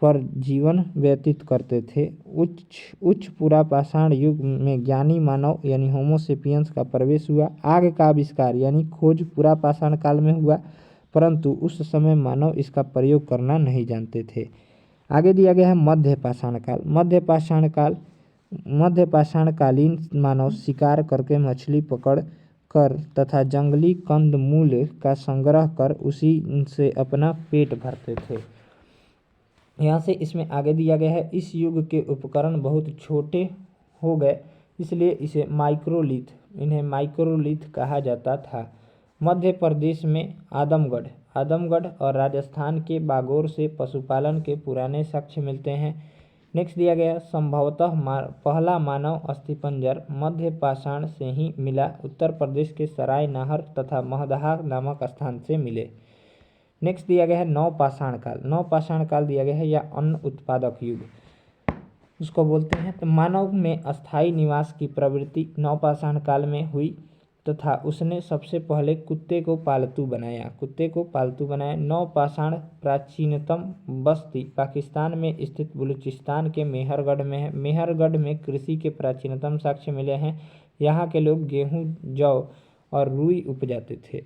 पर जीवन व्यतीत करते थे। उच्च पूरा पाषाण युग में ज्ञानी मानव यानी होमोसेपियंस का प्रवेश हुआ। आग का आविष्कार यानी खोज पूरा पाषाण काल में हुआ, परंतु उस समय मानव इसका प्रयोग करना नहीं जानते थे। आगे दिया गया है मध्य पाषाण काल। मध्य पाषाणकालीन मानव शिकार करके मछली पकड़ कर तथा जंगली कंदमूल का संग्रह कर उसी से अपना पेट भरते थे। यहाँ से इसमें आगे दिया गया है इस युग के उपकरण बहुत छोटे हो गए, इसलिए इन्हें माइक्रोलिथ कहा जाता था। मध्य प्रदेश में आदमगढ़ और राजस्थान के बागौर से पशुपालन के पुराने साक्ष्य मिलते हैं। नेक्स्ट दिया गया संभवतः पहला मानव अस्थिपंजर मध्य पाषाण से ही मिला, उत्तर प्रदेश के सराय नाहर तथा महदहा नामक स्थान से मिले। नेक्स्ट दिया गया है नवपाषाण काल दिया गया है या अन्न उत्पादक युग उसको बोलते हैं। तो मानव में अस्थायी निवास की प्रवृत्ति नवपाषाण काल में हुई तथा उसने सबसे पहले कुत्ते को पालतू बनाया। नवपाषाण प्राचीनतम बस्ती पाकिस्तान में स्थित बलूचिस्तान के मेहरगढ़ में है। मेहरगढ़ में कृषि के प्राचीनतम साक्ष्य मिले हैं। यहाँ के लोग गेहूँ, जौ और रुई उपजाते थे।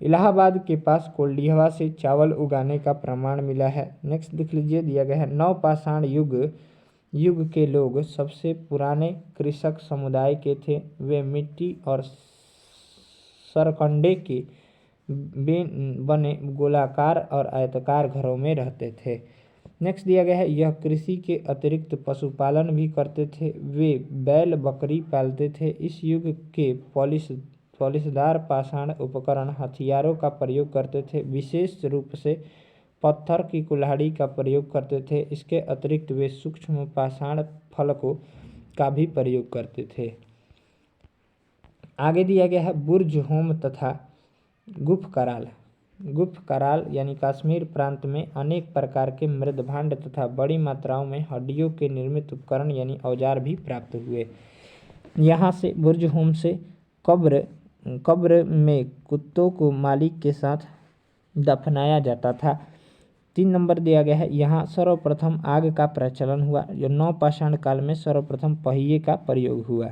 इलाहाबाद के पास कोल्डिहवा से चावल उगाने का प्रमाण मिला है। नेक्स्ट देख लीजिए, दिया गया है नवपाषाण युग के लोग सबसे पुराने कृषक समुदाय के थे। वे मिट्टी और सरकंडे के बने गोलाकार और आयताकार घरों में रहते थे। नेक्स्ट दिया गया है, यह कृषि के अतिरिक्त पशुपालन भी करते थे। वे बैल बकरी पालते थे। इस युग के पॉलिशदार पाषाण उपकरण हथियारों का प्रयोग करते थे, विशेष रूप से पत्थर की कुल्हाड़ी का प्रयोग करते थे। इसके अतिरिक्त वे सूक्ष्म पाषाण फलकों का भी प्रयोग करते थे। आगे दिया गया है बुर्ज होम तथा गुफ कराल यानी कश्मीर प्रांत में अनेक प्रकार के मृदभांड तथा बड़ी मात्राओं में हड्डियों के निर्मित उपकरण यानी औजार भी प्राप्त हुए। यहाँ से बुर्ज होम से कब्र में कुत्तों को मालिक के साथ दफनाया जाता था। 3 नंबर दिया गया है, यहाँ सर्वप्रथम आग का प्रचलन हुआ। जो नवपाषाण काल में सर्वप्रथम पहिए का प्रयोग हुआ,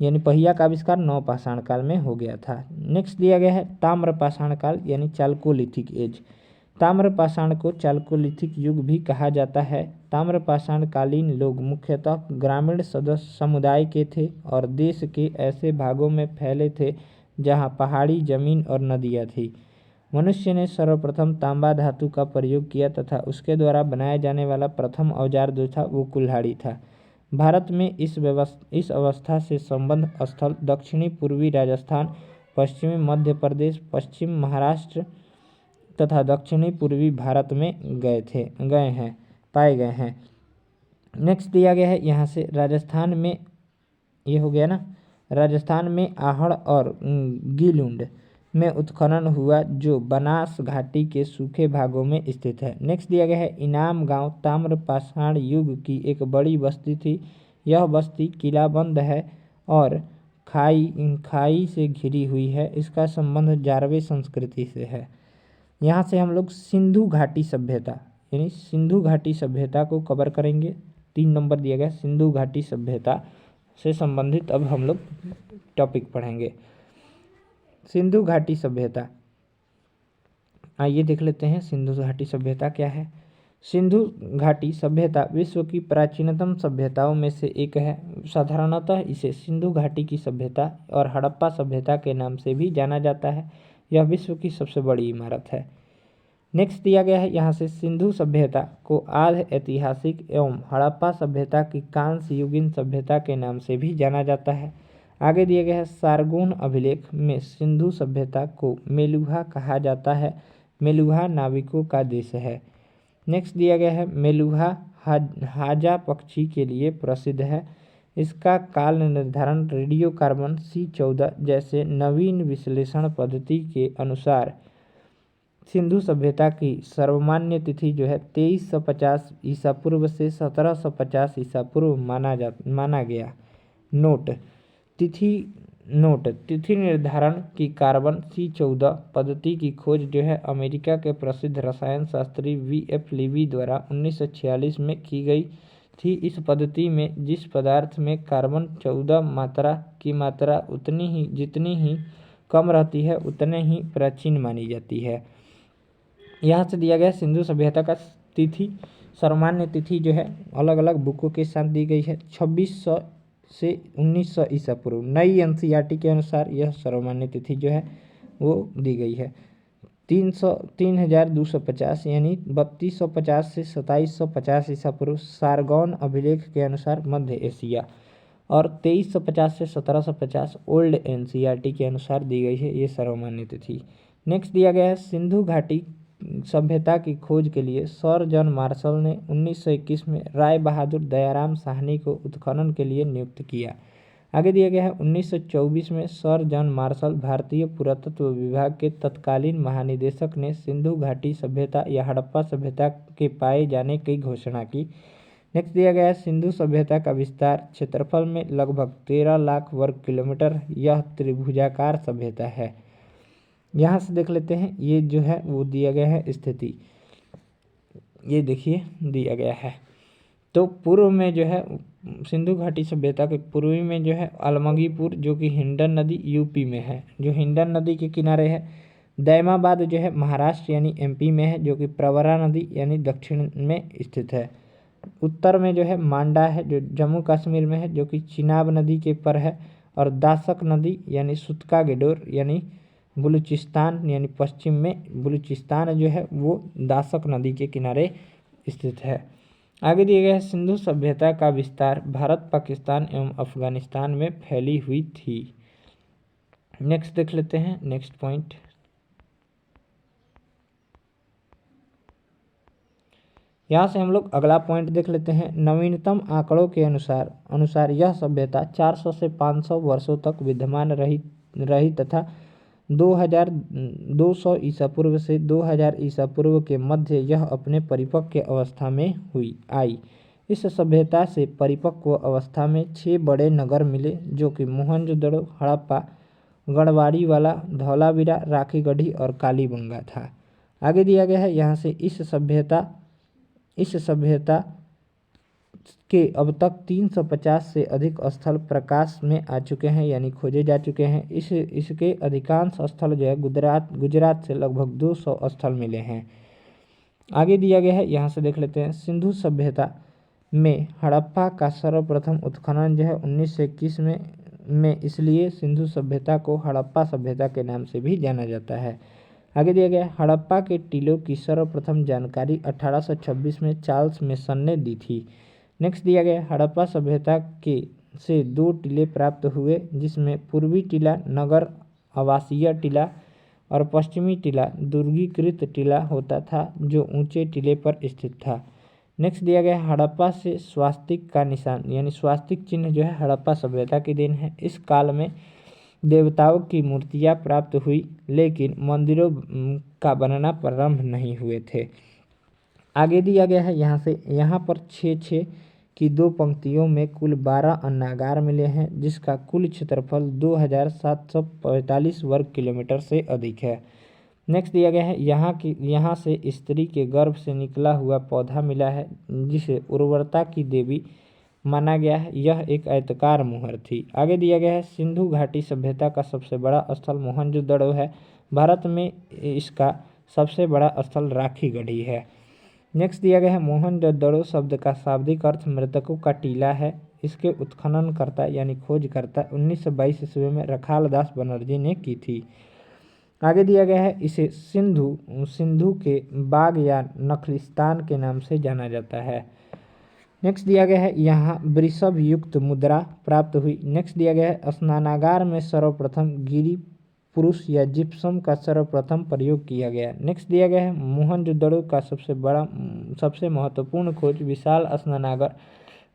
यानी पहिया का आविष्कार नवपाषाण काल में हो गया था। नेक्स्ट दिया गया है ताम्रपाषाण काल यानी चाल्कोलिथिक एज। ताम्रपाषाण को चाल्कोलिथिक युग भी कहा जाता है। ताम्रपाषाण कालीन लोग मुख्यतः ग्रामीण समुदाय के थे और देश के ऐसे भागों में फैले थे जहाँ पहाड़ी जमीन और नदियाँ थी। मनुष्य ने सर्वप्रथम तांबा धातु का प्रयोग किया तथा उसके द्वारा बनाया जाने वाला प्रथम औजार जो था वो कुल्हाड़ी था। भारत में इस अवस्था से संबंध स्थल दक्षिणी पूर्वी राजस्थान, पश्चिमी मध्य प्रदेश, पश्चिम महाराष्ट्र तथा दक्षिणी पूर्वी भारत में पाए गए हैं। नेक्स्ट दिया गया है यहाँ से राजस्थान में, ये हो गया ना, राजस्थान में आहड़ और गीलुंड में उत्खनन हुआ जो बनास घाटी के सूखे भागों में स्थित है। नेक्स्ट दिया गया है इनाम गांव ताम्रपाषाण युग की एक बड़ी बस्ती थी। यह बस्ती किलाबंद है और खाई से घिरी हुई है। इसका संबंध जारवे संस्कृति से है। यहाँ से हम लोग सिंधु घाटी सभ्यता यानी सिंधु घाटी सभ्यता को कवर करेंगे। 3 नंबर दिया गया सिंधु घाटी सभ्यता से संबंधित अब हम लोग टॉपिक पढ़ेंगे। सिंधु घाटी सभ्यता, आइए देख लेते हैं सिंधु घाटी सभ्यता क्या है। सिंधु घाटी सभ्यता विश्व की प्राचीनतम सभ्यताओं में से एक है। साधारणतः इसे सिंधु घाटी की सभ्यता और हड़प्पा सभ्यता के नाम से भी जाना जाता है। यह विश्व की सबसे बड़ी इमारत है। नेक्स्ट दिया गया है यहाँ से सिंधु सभ्यता को आध ऐतिहासिक एवं हड़प्पा सभ्यता की कांस्य युगीन सभ्यता के नाम से भी जाना जाता है। आगे दिया गया है सारगोन अभिलेख में सिंधु सभ्यता को मेलुहा कहा जाता है। मेलुहा नाविकों का देश है। नेक्स्ट दिया गया है मेलुहा हाजा पक्षी के लिए प्रसिद्ध है। इसका काल निर्धारण रेडियोकार्बन C14 जैसे नवीन विश्लेषण पद्धति के अनुसार सिंधु सभ्यता की सर्वमान्य तिथि जो है 2350 ईसा पूर्व से 1750 ईसा पूर्व माना गया। तिथि निर्धारण की कार्बन C14 पद्धति की खोज जो है अमेरिका के प्रसिद्ध रसायन शास्त्री V.F. लीवी द्वारा 1946 में की गई थी। इस पद्धति में जिस पदार्थ में कार्बन 14 की मात्रा जितनी ही कम रहती है उतने ही प्राचीन मानी जाती है। यहाँ से दिया गया सिंधु सभ्यता का तिथि सर्वमान्य तिथि जो है अलग अलग बुकों के साथ दी गई है। 2600 से 1900 ईसा पूर्व नई NCERT के अनुसार यह सर्वमान्य तिथि जो है वो दी गई है। 3250 यानी 3250 से 2750 ईसा पूर्व सारगौन अभिलेख के अनुसार मध्य एशिया और 2350 से 1750 ओल्ड NCERT के अनुसार दी गई है ये सर्वमान्य तिथि। नेक्स्ट दिया गया है सिंधु घाटी सभ्यता की खोज के लिए सर जॉन मार्शल ने 1921 में राय बहादुर दयाराम साहनी को उत्खनन के लिए नियुक्त किया। आगे दिया गया है 1924 में सर जॉन मार्शल भारतीय पुरातत्व विभाग के तत्कालीन महानिदेशक ने सिंधु घाटी सभ्यता या हड़प्पा सभ्यता के पाए जाने की घोषणा की। नेक्स्ट दिया गया है सिंधु सभ्यता का विस्तार क्षेत्रफल में लगभग 13 लाख वर्ग किलोमीटर, यह त्रिभुजाकार सभ्यता है। यहाँ से देख लेते हैं, ये जो है वो दिया गया है स्थिति, ये देखिए दिया गया है। तो पूर्व में जो है सिंधु घाटी सभ्यता के पूर्वी में जो है अलमगीपुर जो कि हिंडन नदी यूपी में है, जो हिंडन नदी के किनारे है। दैमाबाद जो है महाराष्ट्र यानी एमपी में है, जो कि प्रवरा नदी यानी दक्षिण में स्थित है। उत्तर में जो है मांडा है जो जम्मू कश्मीर में है, जो कि चिनाब नदी के पर है। और दासक नदी यानी सुतका गेडोर यानी बलूचिस्तान यानी पश्चिम में बलूचिस्तान जो है वो दासक नदी के किनारे स्थित है। आगे दिए गए सिंधु सभ्यता का विस्तार भारत, पाकिस्तान एवं अफगानिस्तान में फैली हुई थी। नेक्स्ट देख लेते हैं, नेक्स्ट पॉइंट। यहाँ से हम लोग अगला पॉइंट देख लेते हैं। नवीनतम आंकड़ों के अनुसार यह सभ्यता 400 से 500 वर्षों तक विद्यमान रही तथा 2200 ईसा पूर्व से 2000 ईसा पूर्व के मध्य यह अपने परिपक्व अवस्था में आई। इस सभ्यता से परिपक्व अवस्था में 6 बड़े नगर मिले, जो कि मोहनजोदड़ो, हड़प्पा, गढ़वाड़ीवाला, धौलावीरा, राखीगढ़ी और कालीबंगा था। आगे दिया गया है यहाँ से इस सभ्यता के अब तक 350 से अधिक स्थल प्रकाश में आ चुके हैं यानी खोजे जा चुके हैं। इसके अधिकांश स्थल जो है गुजरात से लगभग 200 स्थल मिले हैं। आगे दिया गया है, यहाँ से देख लेते हैं। सिंधु सभ्यता में हड़प्पा का सर्वप्रथम उत्खनन जो है 1921 में इसलिए सिंधु सभ्यता को हड़प्पा सभ्यता के नाम से भी जाना जाता है। आगे दिया गया हड़प्पा के टीलों की सर्वप्रथम जानकारी 1826 में चार्ल्स मेसन ने दी थी। नेक्स्ट दिया गया हड़प्पा सभ्यता से 2 टीले प्राप्त हुए, जिसमें पूर्वी टीला नगर आवासीय टीला और पश्चिमी टीला दुर्गीकृत टीला होता था जो ऊंचे टीले पर स्थित था। नेक्स्ट दिया गया हड़प्पा से स्वास्तिक का निशान यानी स्वास्तिक चिन्ह जो है हड़प्पा सभ्यता की देन है। इस काल में देवताओं की मूर्तियां प्राप्त हुई, लेकिन मंदिरों का बनना प्रारंभ नहीं हुए थे। आगे दिया गया है यहाँ पर 6-6 की 2 पंक्तियों में कुल 12 अन्नागार मिले हैं, जिसका कुल क्षेत्रफल 2745 वर्ग किलोमीटर से अधिक है। नेक्स्ट दिया गया है यहाँ से स्त्री के गर्भ से निकला हुआ पौधा मिला है, जिसे उर्वरता की देवी माना गया है। यह एक आयताकार मुहर थी। आगे दिया गया है सिंधु घाटी सभ्यता का सबसे बड़ा स्थल मोहनजोदड़ो है। भारत में इसका सबसे बड़ा स्थल राखीगढ़ी है। नेक्स्ट दिया गया है मोहनजोदड़ो शब्द का शाब्दिक अर्थ मृतकों का टीला है। इसके उत्खननकर्ता यानी खोजकर्ता 1922 ईस्वी में रखाल दास बनर्जी ने की थी। आगे दिया गया है इसे सिंधु के बाग या नखलिस्तान के नाम से जाना जाता है। नेक्स्ट दिया गया है यहाँ वृषभ युक्त मुद्रा प्राप्त हुई। नेक्स्ट दिया गया है स्नानागार में सर्वप्रथम गिरी पुरुष या जिप्सम का सर्वप्रथम प्रयोग किया गया। नेक्स्ट दिया गया है मोहनजोदड़ो का सबसे महत्वपूर्ण खोज विशाल स्नानागार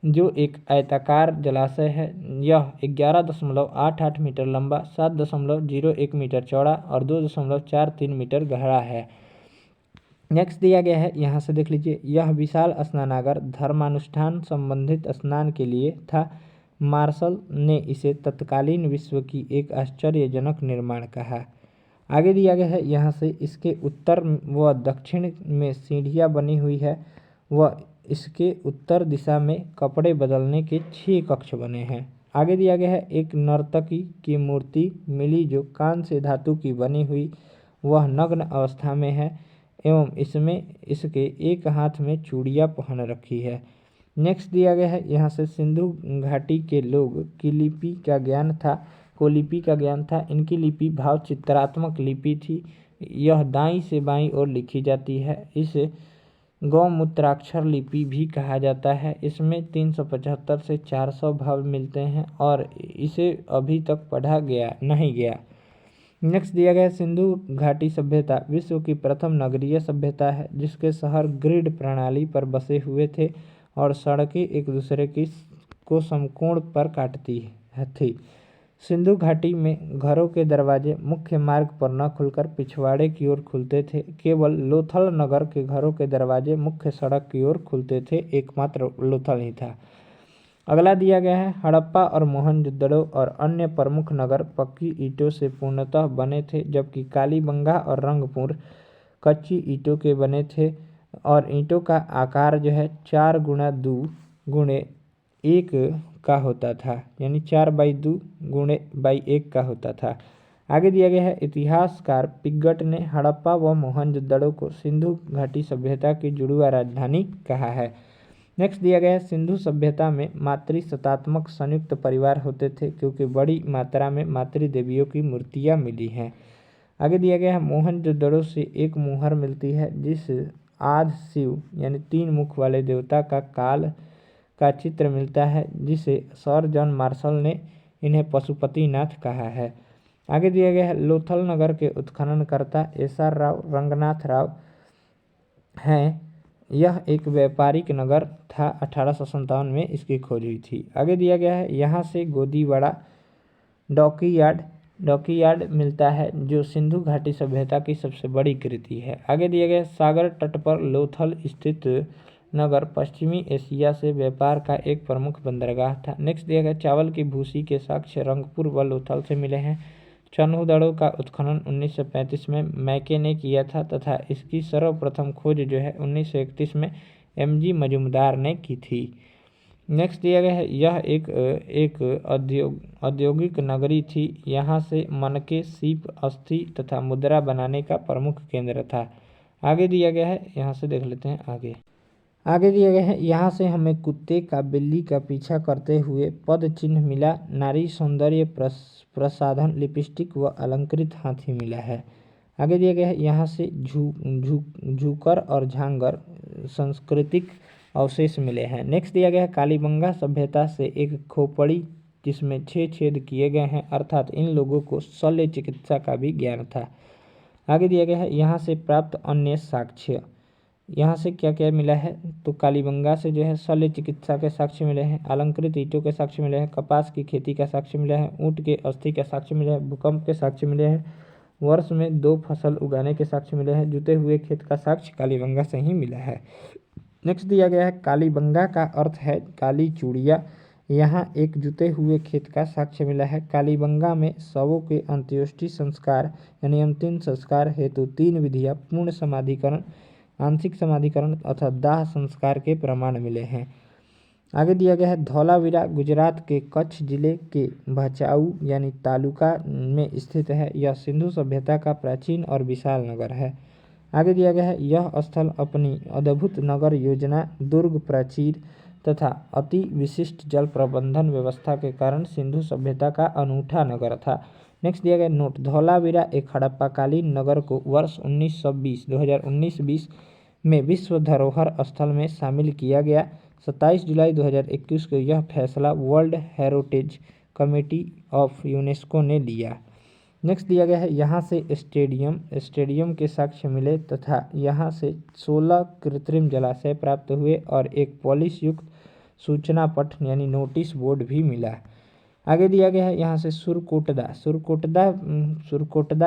जो एक आयताकार जलाशय है। यह 11.88 मीटर लंबा, 7.01 मीटर चौड़ा और 2.43 मीटर गहरा है। नेक्स्ट दिया गया है यहाँ से देख लीजिए, यह विशाल स्नानागार धर्मानुष्ठान संबंधित स्नान के लिए था। मार्शल ने इसे तत्कालीन विश्व की एक आश्चर्यजनक निर्माण कहा। आगे दिया गया है यहाँ से इसके उत्तर व दक्षिण में सीढ़ियाँ बनी हुई है व इसके उत्तर दिशा में कपड़े बदलने के 6 कक्ष बने हैं। आगे दिया गया है एक नर्तकी की मूर्ति मिली जो कांस्य धातु की बनी हुई, वह नग्न अवस्था में है एवं इसमें इसके एक हाथ में चूड़ियाँ पहन रखी है। नेक्स्ट दिया गया है यहाँ से सिंधु घाटी के लोग की लिपि का ज्ञान था। इनकी लिपि भाव चित्रात्मक लिपि थी। यह दाईं से बाईं ओर लिखी जाती है। इसे गौमूत्राक्षर लिपि भी कहा जाता है। इसमें 375 से 400 भाव मिलते हैं और इसे अभी तक पढ़ा नहीं गया। नेक्स्ट दिया गया सिंधु घाटी सभ्यता विश्व की प्रथम नगरीय सभ्यता है, जिसके शहर ग्रिड प्रणाली पर बसे हुए थे और सड़कें एक दूसरे को समकोण पर काटती थी। सिंधु घाटी में घरों के दरवाजे मुख्य मार्ग पर न खुलकर पिछवाड़े की ओर खुलते थे। केवल लोथल नगर के घरों के दरवाजे मुख्य सड़क की ओर खुलते थे, एकमात्र लोथल ही था। अगला दिया गया है, हड़प्पा और मोहनजोदड़ो और अन्य प्रमुख नगर पक्की ईंटों से पूर्णतः बने थे, जबकि कालीबंगा और रंगपुर कच्ची ईंटों के बने थे और ईंटों का आकार जो है 4x2x1 का होता था, यानी 4x2x1 का होता था। आगे दिया गया है, इतिहासकार पिग्गट ने हड़प्पा व मोहनजोदड़ो को सिंधु घाटी सभ्यता की जुड़वा राजधानी कहा है। नेक्स्ट दिया गया है, सिंधु सभ्यता में मातृसत्तात्मक संयुक्त परिवार होते थे क्योंकि बड़ी मात्रा में मातृ देवियों की मूर्तियाँ मिली हैं। आगे दिया गया है, मोहनजोदड़ो से एक मुहर मिलती है जिस आद शिव यानी 3 मुख वाले देवता का काल का चित्र मिलता है, जिसे सर जॉन मार्शल ने इन्हें पशुपतिनाथ कहा है। आगे दिया गया है, लोथल नगर के उत्खननकर्ता SR राव रंगनाथ राव हैं। यह एक व्यापारिक नगर था। 1857 में इसकी खोज हुई थी। आगे दिया गया है, यहाँ से गोदीवाड़ा डॉकयार्ड मिलता है जो सिंधु घाटी सभ्यता की सबसे बड़ी कृति है। आगे दिया गया, सागर तट पर लोथल स्थित नगर पश्चिमी एशिया से व्यापार का एक प्रमुख बंदरगाह था। नेक्स्ट दिया गया, चावल की भूसी के साक्ष्य रंगपुर व लोथल से मिले हैं। चन्हुदड़ो का उत्खनन 1935 में मैके ने किया था तथा इसकी सर्वप्रथम खोज जो है 1931 में MG मजूमदार ने की थी। नेक्स्ट दिया गया है, यह एक औद्योगिक नगरी थी। यहाँ से मनके, सीप, अस्थि तथा मुद्रा बनाने का प्रमुख केंद्र था। आगे दिया गया है, यहाँ से देख लेते हैं आगे दिया गया है, यहाँ से हमें कुत्ते का बिल्ली का पीछा करते हुए पद चिन्ह मिला। नारी सौंदर्य प्रसाधन, लिपस्टिक व अलंकृत हाथी मिला है। आगे दिया गया है, यहाँ से झूकर और झांगर सांस्कृतिक अवशेष मिले हैं। नेक्स्ट दिया गया है, कालीबंगा सभ्यता से एक खोपड़ी जिसमें 6 छेद किए गए हैं, अर्थात इन लोगों को शल्य चिकित्सा का भी ज्ञान था। आगे दिया गया है, यहाँ से प्राप्त अन्य साक्ष्य। यहाँ से क्या क्या मिला है, तो कालीबंगा से जो है शल्य चिकित्सा के साक्ष्य मिले हैं, अलंकृत ईंटों के साक्ष्य मिले हैं, कपास की खेती का साक्ष्य मिला है, ऊँट के अस्थि का साक्ष्य मिले हैं, भूकंप के साक्ष्य मिले हैं, वर्ष में 2 फसल उगाने के साक्ष्य मिले हैं, जुते हुए खेत का साक्ष्य कालीबंगा से ही मिला है। नेक्स्ट दिया गया है, कालीबंगा का अर्थ है काली चूड़िया। यहाँ एक जुते हुए खेत का साक्ष्य मिला है। कालीबंगा में शवों के अंत्येष्टि संस्कार यानी अंतिम संस्कार हेतु 3 विधियाँ पूर्ण समाधिकरण, आंशिक समाधिकरण तथा दाह संस्कार के प्रमाण मिले हैं। आगे दिया गया है, धौलावीरा गुजरात के कच्छ जिले के भचाऊ यानी तालुका में स्थित है। यह सिंधु सभ्यता का प्राचीन और विशाल नगर है। आगे दिया गया है, यह स्थल अपनी अद्भुत नगर योजना, दुर्ग प्राचीर तथा अति विशिष्ट जल प्रबंधन व्यवस्था के कारण सिंधु सभ्यता का अनूठा नगर था। नेक्स्ट दिया गया, नोट, धौलावीरा एक हड़प्पाकालीन नगर को वर्ष 2019 में विश्व धरोहर स्थल में शामिल किया गया। 27 जुलाई 2021 को यह फैसला world heritage committee of UNESCO ने लिया। नेक्स्ट दिया गया है, यहाँ से स्टेडियम के साक्ष्य मिले तथा यहाँ से 16 कृत्रिम जलाशय प्राप्त हुए और एक पॉलिश युक्त सूचना पट यानी नोटिस बोर्ड भी मिला। आगे दिया गया है, यहाँ से सुरकोटदा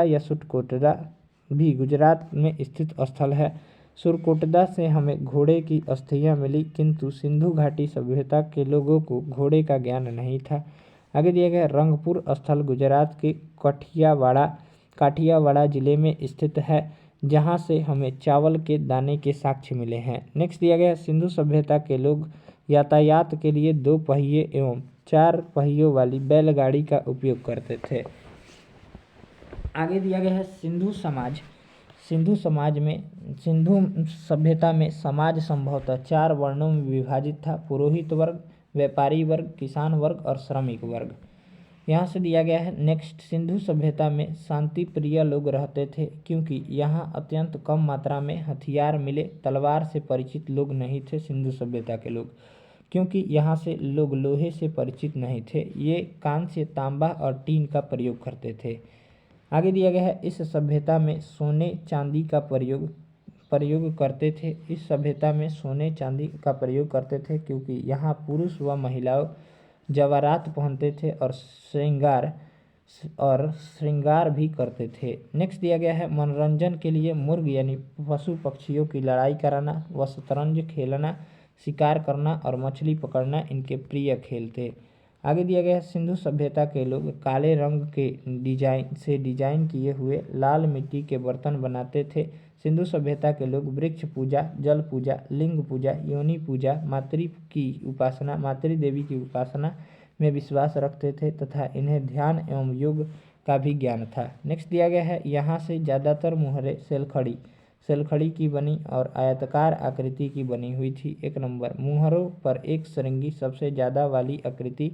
या सुटकोटदा भी गुजरात में स्थित स्थल है। सुरकोटदा से हमें घोड़े की अस्थियाँ मिली, किंतु सिंधु घाटी सभ्यता के लोगों को घोड़े का ज्ञान नहीं था। आगे दिया गया, रंगपुर स्थल गुजरात के काठियावाड़ा जिले में स्थित है, जहाँ से हमें चावल के दाने के साक्ष्य मिले हैं। नेक्स्ट दिया गया, सिंधु सभ्यता के लोग यातायात के लिए 2 पहिए एवं 4 पहियों वाली बैलगाड़ी का उपयोग करते थे। आगे दिया गया है, सिंधु सभ्यता में समाज संभवतः 4 वर्णों में विभाजित था: पुरोहित वर्ग, व्यापारी वर्ग, किसान वर्ग और श्रमिक वर्ग। यहाँ से दिया गया है, नेक्स्ट, सिंधु सभ्यता में शांति प्रिय लोग रहते थे क्योंकि यहाँ अत्यंत कम मात्रा में हथियार मिले। तलवार से परिचित लोग नहीं थे सिंधु सभ्यता के लोग, क्योंकि यहाँ से लोग लोहे से परिचित नहीं थे। ये कांस्य, तांबा और टीन का प्रयोग करते थे। आगे दिया गया है, इस सभ्यता में सोने चांदी का प्रयोग करते थे। इस सभ्यता में सोने चांदी का प्रयोग करते थे क्योंकि यहाँ पुरुष व महिलाओं जवारात पहनते थे और श्रृंगार भी करते थे। नेक्स्ट दिया गया है मनोरंजन के लिए मुर्ग यानी पशु पक्षियों की लड़ाई कराना व शतरंज खेलना, शिकार करना और मछली पकड़ना इनके प्रिय खेल थे। आगे दिया गया है सिंधु सभ्यता के लोग काले रंग के डिजाइन किए हुए लाल मिट्टी के बर्तन बनाते थे। सिंधु सभ्यता के लोग वृक्ष पूजा, जल पूजा, लिंग पूजा, योनि पूजा, मातृ देवी की उपासना में विश्वास रखते थे तथा इन्हें ध्यान एवं योग का भी ज्ञान था। नेक्स्ट दिया गया है यहाँ से ज़्यादातर मुहरें सेलखड़ी की बनी और आयताकार आकृति की बनी हुई थी। 1 नंबर मुहरों पर एक श्रृंगी सबसे ज़्यादा वाली आकृति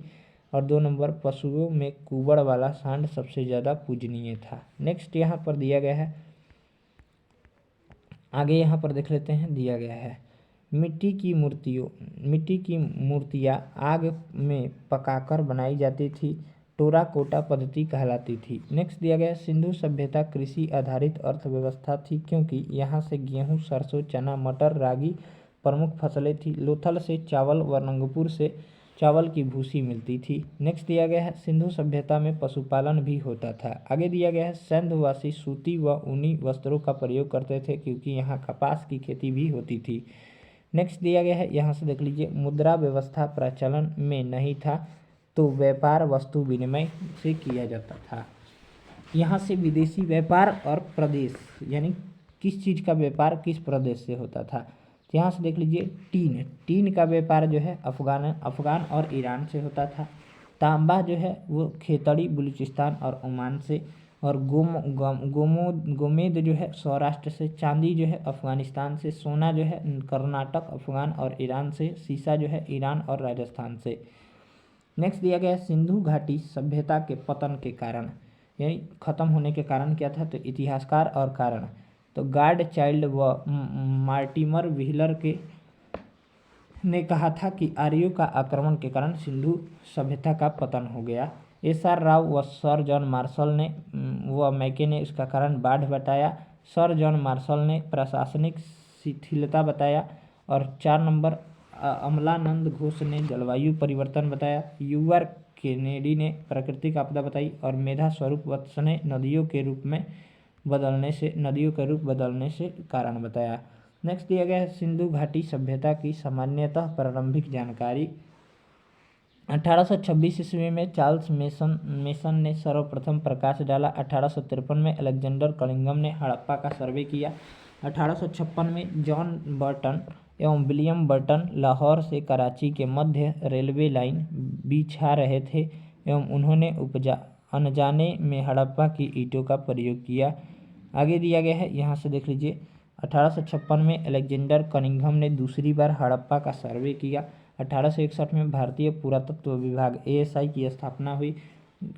और 2 नंबर पशुओं में कुबड़ वाला सांड सबसे ज़्यादा पूजनीय था। नेक्स्ट यहाँ पर दिया गया है, आगे यहाँ पर देख लेते हैं, दिया गया है मिट्टी की मूर्तियाँ आग में पकाकर बनाई जाती थी, टेराकोटा पद्धति कहलाती थी। नेक्स्ट दिया गया सिंधु सभ्यता कृषि आधारित अर्थव्यवस्था थी क्योंकि यहाँ से गेहूँ, सरसों, चना, मटर, रागी प्रमुख फसलें थी। लोथल से चावल व रंगपुर से चावल की भूसी मिलती थी। नेक्स्ट दिया गया है सिंधु सभ्यता में पशुपालन भी होता था। आगे दिया गया है सिंधवासी सूती व ऊनी वस्त्रों का प्रयोग करते थे क्योंकि यहाँ कपास की खेती भी होती थी। नेक्स्ट दिया गया है, यहाँ से देख लीजिए, मुद्रा व्यवस्था प्रचलन में नहीं था तो व्यापार वस्तु विनिमय से किया जाता था। यहाँ से विदेशी व्यापार और प्रदेश यानी किस चीज़ का व्यापार किस प्रदेश से होता था। तो यहाँ से देख लीजिए टीन का व्यापार जो है अफ़गान और ईरान से होता था। तांबा जो है वो खेतड़ी, बलूचिस्तान और ओमान से, और गोमेद जो है सौराष्ट्र से, चांदी जो है अफ़गानिस्तान से, सोना जो है कर्नाटक, अफ़गान और ईरान से, सीसा जो है ईरान और राजस्थान से। नेक्स्ट दिया गया है सिंधु घाटी सभ्यता के पतन के कारण यानी खत्म होने के कारण क्या था, तो इतिहासकार और कारण, तो गार्ड चाइल्ड व मार्टिमर व्हीलर ने कहा था कि आर्यों का आक्रमण के कारण सिंधु सभ्यता का पतन हो गया। SR राव व सर जॉन मार्शल व मैके ने इसका कारण बाढ़ बताया। सर जॉन मार्शल ने प्रशासनिक शिथिलता बताया। और 4 नंबर अमलानंद घोष ने जलवायु परिवर्तन बताया। यूआर केनेडी ने प्राकृतिक आपदा बताई। और मेधा स्वरूप वत्स ने नदियों के रूप बदलने से कारण बताया। नेक्स्ट दिया गया है सिंधु घाटी सभ्यता की सामान्यतः प्रारंभिक जानकारी। 1826 ईस्वी में चार्ल्स मेसन ने सर्वप्रथम प्रकाश डाला। 1853 में अलेक्जेंडर कनिंघम ने हड़प्पा का सर्वे किया। 1856 में जॉन बर्टन एवं विलियम बर्टन लाहौर से कराची के मध्य रेलवे लाइन बिछा रहे थे एवं उन्होंने अनजाने में हड़प्पा की ईंटों का प्रयोग किया। आगे दिया गया है, यहाँ से देख लीजिए, 1856 में अलेक्जेंडर कनिंघम ने दूसरी बार हड़प्पा का सर्वे किया। 1861 में भारतीय पुरातत्व विभाग ASI की स्थापना हुई।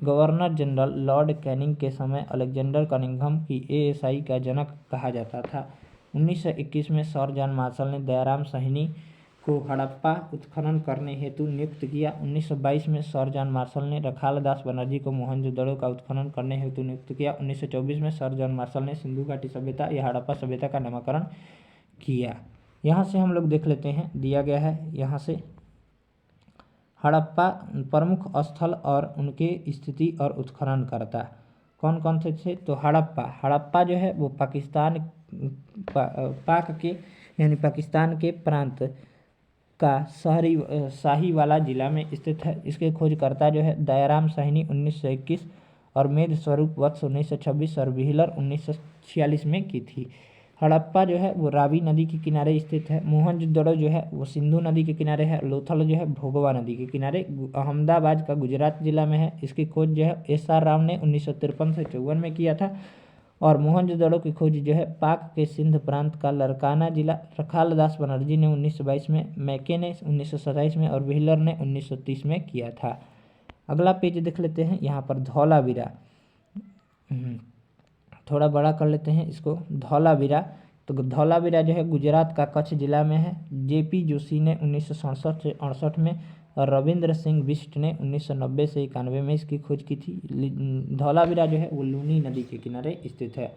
गवर्नर जनरल लॉर्ड कैनिंग के समय अलेक्जेंडर कनिंघम की ASI का जनक कहा जाता था। 1921 में सर जॉन मार्शल ने दयाराम साहनी को हड़प्पा उत्खनन करने हेतु नियुक्त किया। 1922 में सर जॉन मार्शल ने रखाल दास बनर्जी को मोहनजोदड़ो का उत्खनन करने हेतु नियुक्त किया। 1924 में सर जॉन मार्शल ने सिंधु घाटी सभ्यता या हड़प्पा सभ्यता का नामकरण किया। यहाँ से हम लोग देख लेते हैं, दिया गया है यहाँ से हड़प्पा प्रमुख स्थल और उनके स्थिति और उत्खनन करता कौन कौन से थे, तो हड़प्पा जो है वो पाकिस्तान के प्रांत का शाहीवाला जिला में स्थित है। इसके खोजकर्ता जो है दयाराम साहनी 1921 और मेध स्वरूप वत्स 1926 और व्हीलर 1946 में की थी। हड़प्पा जो है वो रावी नदी के किनारे स्थित है। मोहनजोदड़ो जो है वो सिंधु नदी के किनारे है। लोथल जो है भोगवा नदी के किनारे अहमदाबाद का गुजरात जिला में है। इसकी खोज जो है SR राव ने 1953 से 54 में किया था। और मोहनजोदड़ो की खोज जो है पाक के सिंध प्रांत का लरकाना जिला रखाल दास बनर्जी ने 1922 में, मैके ने 1927 में और व्हीलर ने 1930 में किया था। अगला पेज देख लेते हैं, यहाँ पर धौलावीरा, थोड़ा बड़ा कर लेते हैं इसको, धौलावीरा। तो धौलावीरा जो है गुजरात का कच्छ जिला में है। JP जोशी ने 1967 से 68 में और रविंद्र सिंह बिष्ट ने 1990 से 91 में इसकी खोज की थी। धौलावीरा जो है वो लूनी नदी के किनारे स्थित है।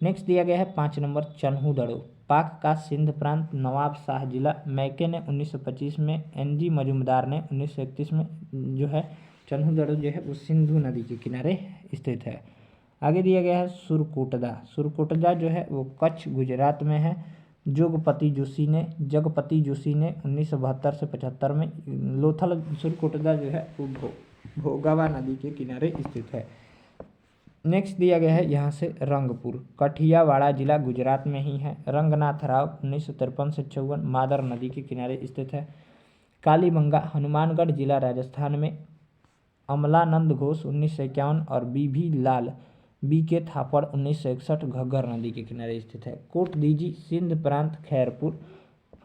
नेक्स्ट दिया गया है 5 नंबर चन्हू दड़ो, पाक का सिंध प्रांत, नवाब शाह जिला, मैके ने 1925 में, NG मजूमदार ने 1931 में। जो है चन्हू दड़ो जो है वो सिंधु नदी के किनारे स्थित है। आगे दिया गया है सुरकोटदा, सुरकोटदा जो है वो कच्छ गुजरात में है। जगपति जोशी ने 1972 से 75 में। लोथल सुरकोटदा जो है वो भोगावा नदी के किनारे स्थित है। नेक्स्ट दिया गया है यहाँ से रंगपुर, कठियावाड़ा जिला गुजरात में ही है। रंगनाथ राव 1953 से 54 मादर नदी के किनारे स्थित है। कालीबंगा हनुमानगढ़ जिला राजस्थान में। अमलानंद घोष 1951 और BV लाल BK थापड़ 1961 घग्गर नदी के किनारे स्थित है। कोट दीजी सिंध प्रांत खैरपुर,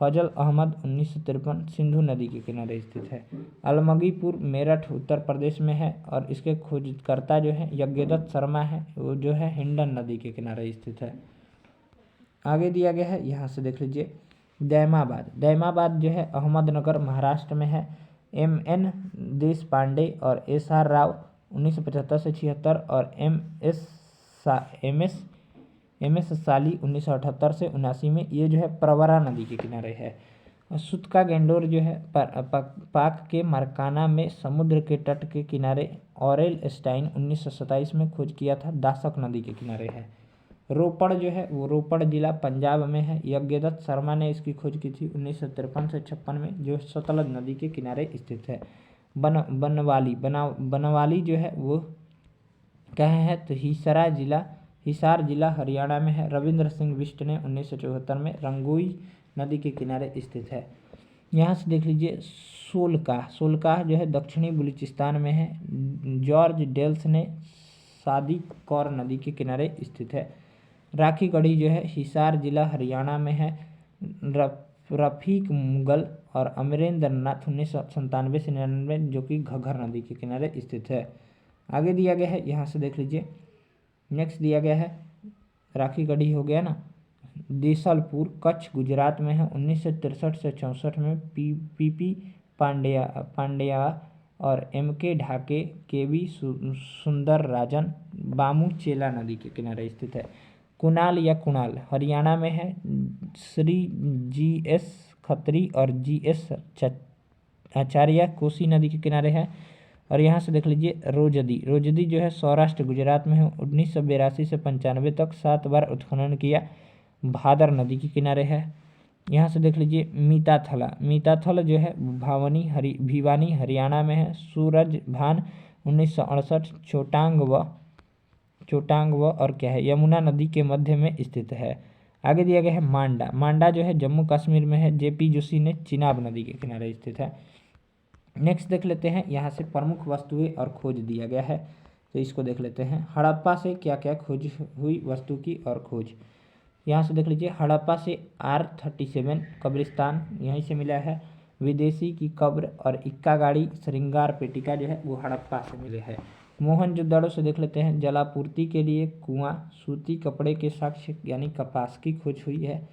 फजल अहमद 1953 सिंधु नदी के किनारे स्थित है। अलमगीपुर मेरठ उत्तर प्रदेश में है और इसके खोजकर्ता जो है यज्ञदत्त शर्मा है, वो जो है हिंडन नदी के किनारे स्थित है। आगे दिया गया है यहाँ से देख लीजिए दैमाबाद, दैमाबाद जो है अहमदनगर महाराष्ट्र में है। MN देश पांडे और SR राव 1975 से 76 और MS साली 1978 से 79 में। ये जो है प्रवरा नदी के किनारे है। सुतका गेंडोर जो है पाक के मरकाना में समुद्र के तट के किनारे ऑरेल स्टाइन 1927 में खोज किया था, दासक नदी के किनारे है। रोपड़ जो है वो रोपड़ जिला पंजाब में है। यज्ञदत्त शर्मा ने इसकी खोज की थी 1953 से 56 में, जो सतलज नदी के किनारे स्थित है। बनवाली जो है वो कहाँ है तो हिसार जिला हरियाणा में है। रविंद्र सिंह बिष्ट ने 1974 में रंगोई नदी के किनारे स्थित है। यहाँ से देख लीजिए सोलकाह जो है दक्षिणी बलूचिस्तान में है। जॉर्ज डेल्स ने सादी कौर नदी के किनारे स्थित है। राखी गढ़ी जो है हिसार जिला हरियाणा में है। रफीक मुगल और अमरेंद्र नाथ 1997 से 99 जो कि घग्गर नदी के किनारे स्थित है। आगे दिया गया है यहाँ से देख लीजिए नेक्स्ट दिया गया है राखी गढ़ी हो गया ना, देसलपुर कच्छ गुजरात में है। 1963 से 64 में PP पांड्या और MK ढाके KV सुंदर राजन बामू चेला नदी के किनारे स्थित है। कुणाल या कुणाल हरियाणा में है। श्री GS खत्री और GS आचार्य कोसी नदी के किनारे है। और यहाँ से देख लीजिए रोजदी जो है सौराष्ट्र गुजरात में है। 1982 से 95 तक 7 बार उत्खनन किया, भादर नदी के किनारे है। यहाँ से देख लीजिए मीताथल जो है भिवानी हरियाणा में है। सूरजभान 1968 चोटांग व और क्या है यमुना नदी के मध्य में स्थित है। आगे दिया गया है मांडा जो है जम्मू कश्मीर में है। JP जोशी ने चिनाब नदी के किनारे स्थित है। नेक्स्ट देख लेते हैं यहाँ से प्रमुख वस्तुएं और खोज दिया गया है, तो इसको देख लेते हैं। हड़प्पा से क्या क्या खोज हुई वस्तु की और खोज। यहाँ से देख लीजिए हड़प्पा से R37 कब्रिस्तान यहीं से मिला है। विदेशी की कब्र और इक्का गाड़ी श्रृंगार पेटिका जो है वो हड़प्पा से मिले हैं। मोहनजोदड़ो से देख लेते हैं जलापूर्ति के लिए कुआं, सूती कपड़े के साक्ष्य यानी कपास की खोज हुई है।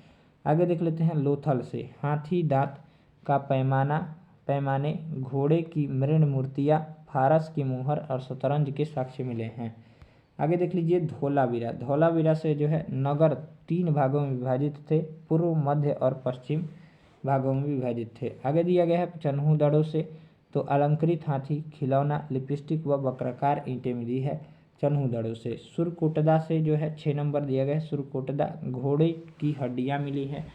आगे देख लेते हैं लोथल से हाथी दांत का पैमाने, घोड़े की मृण मूर्तियाँ, फारस की मुहर और शतरंज के साक्ष्य मिले हैं। आगे देख लीजिए धौलावीरा से जो है नगर 3 भागों में विभाजित थे, पूर्व मध्य और पश्चिम भागों में विभाजित थे। आगे दिया गया है चन्हू दड़ों से तो अलंकृत हाथी, खिलौना, लिपस्टिक व वक्राकार ईंटें मिली है चन्हू दड़ों से। सुरकोटदा से जो है 6 नंबर दिया गया है सुरकोटदा, घोड़े की हड्डियाँ मिली हैं।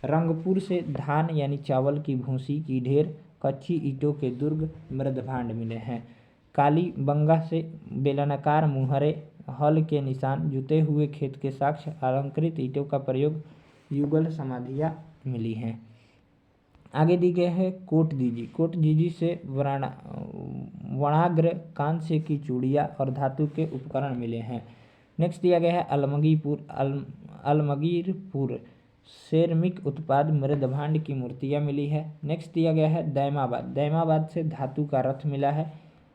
रंगपुर से धान यानी चावल की भूसी की ढेर, कच्ची ईंटों के दुर्ग, मृदभांड मिले हैं। कालीबंगा से बेलनाकार मुहरे, हल के निशान, जुते हुए खेत के साक्ष्य, अलंकृत ईंटों का प्रयोग, युगल समाधियाँ मिली हैं। आगे दी गए है कोट दीजी से वनाग्र, कांस्य की चूड़ियाँ और धातु के उपकरण मिले हैं। नेक्स्ट दिया गया है अलमगीरपुर सेरमिक उत्पाद, मृदभांड की मूर्तियाँ मिली है। नेक्स्ट दिया गया है दैमाबाद से धातु का रथ मिला है।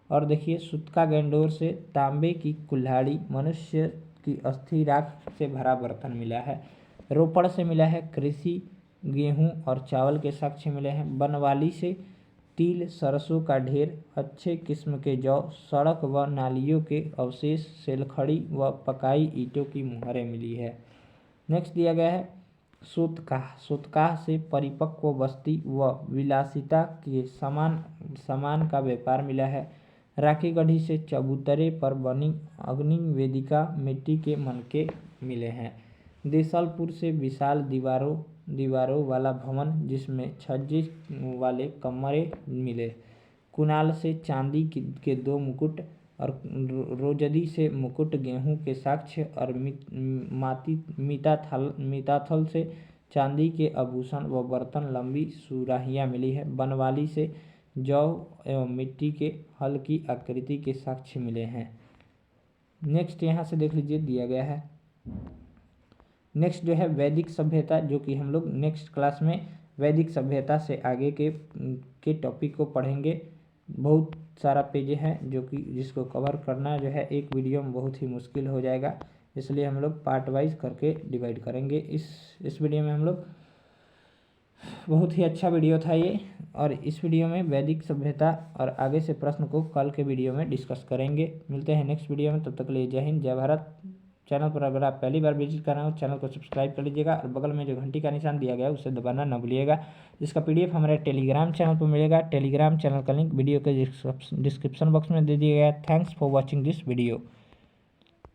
और देखिए सुतका गेंडोर से तांबे की कुल्हाड़ी, मनुष्य की अस्थि राख से भरा बर्तन मिला है। रोपड़ से मिला है कृषि, गेहूं और चावल के साक्ष्य मिले हैं। बनवाली से तिल, सरसों का ढेर, अच्छे किस्म के जौ, सड़क व नालियों के अवशेष, सेलखड़ी व पकाई ईंटों की मुहरें मिली है। नेक्स्ट दिया गया है सोतकाह। सोतकाह से परिपक्व बस्ती व विलासिता के सामान का व्यापार मिला है। राखी गढ़ी से चबूतरे पर बनी अग्नि वेदिका, मिट्टी के मनके मिले हैं। देसलपुर से विशाल दीवारों वाला भवन जिसमें छज्जे वाले कमरे मिले। कुणाल से चांदी के 2 मुकुट और रोजदी से मुकुट, गेहूं के साक्ष्य और मीताथल से चांदी के आभूषण व बर्तन, लंबी सुराहियां मिली है। बनवाली से जौ एवं मिट्टी के हल की आकृति के साक्ष्य मिले हैं। नेक्स्ट यहाँ से देख लीजिए दिया गया है। नेक्स्ट जो है वैदिक सभ्यता, जो कि हम लोग नेक्स्ट क्लास में वैदिक सभ्यता से आगे के टॉपिक को पढ़ेंगे। बहुत सारा पेज है जो कि जिसको कवर करना जो है एक वीडियो में बहुत ही मुश्किल हो जाएगा, इसलिए हम लोग पार्ट वाइज करके डिवाइड करेंगे। इस वीडियो में हम लोग बहुत ही अच्छा वीडियो था ये, और इस वीडियो में वैदिक सभ्यता और आगे से प्रश्न को कल के वीडियो में डिस्कस करेंगे। मिलते हैं नेक्स्ट वीडियो में, तब तक के लिए जय हिंद, जय भारत। चैनल पर अगर आप पहली बार विजिट कर रहे हो चैनल को सब्सक्राइब कर लीजिएगा और बगल में जो घंटी का निशान दिया गया है उसे दबाना न भूलिएगा। इसका PDF हमारे टेलीग्राम चैनल पर मिलेगा। टेलीग्राम चैनल का लिंक वीडियो के डिस्क्रिप्शन बॉक्स में दे दिया गया है। Thanks for watching this video.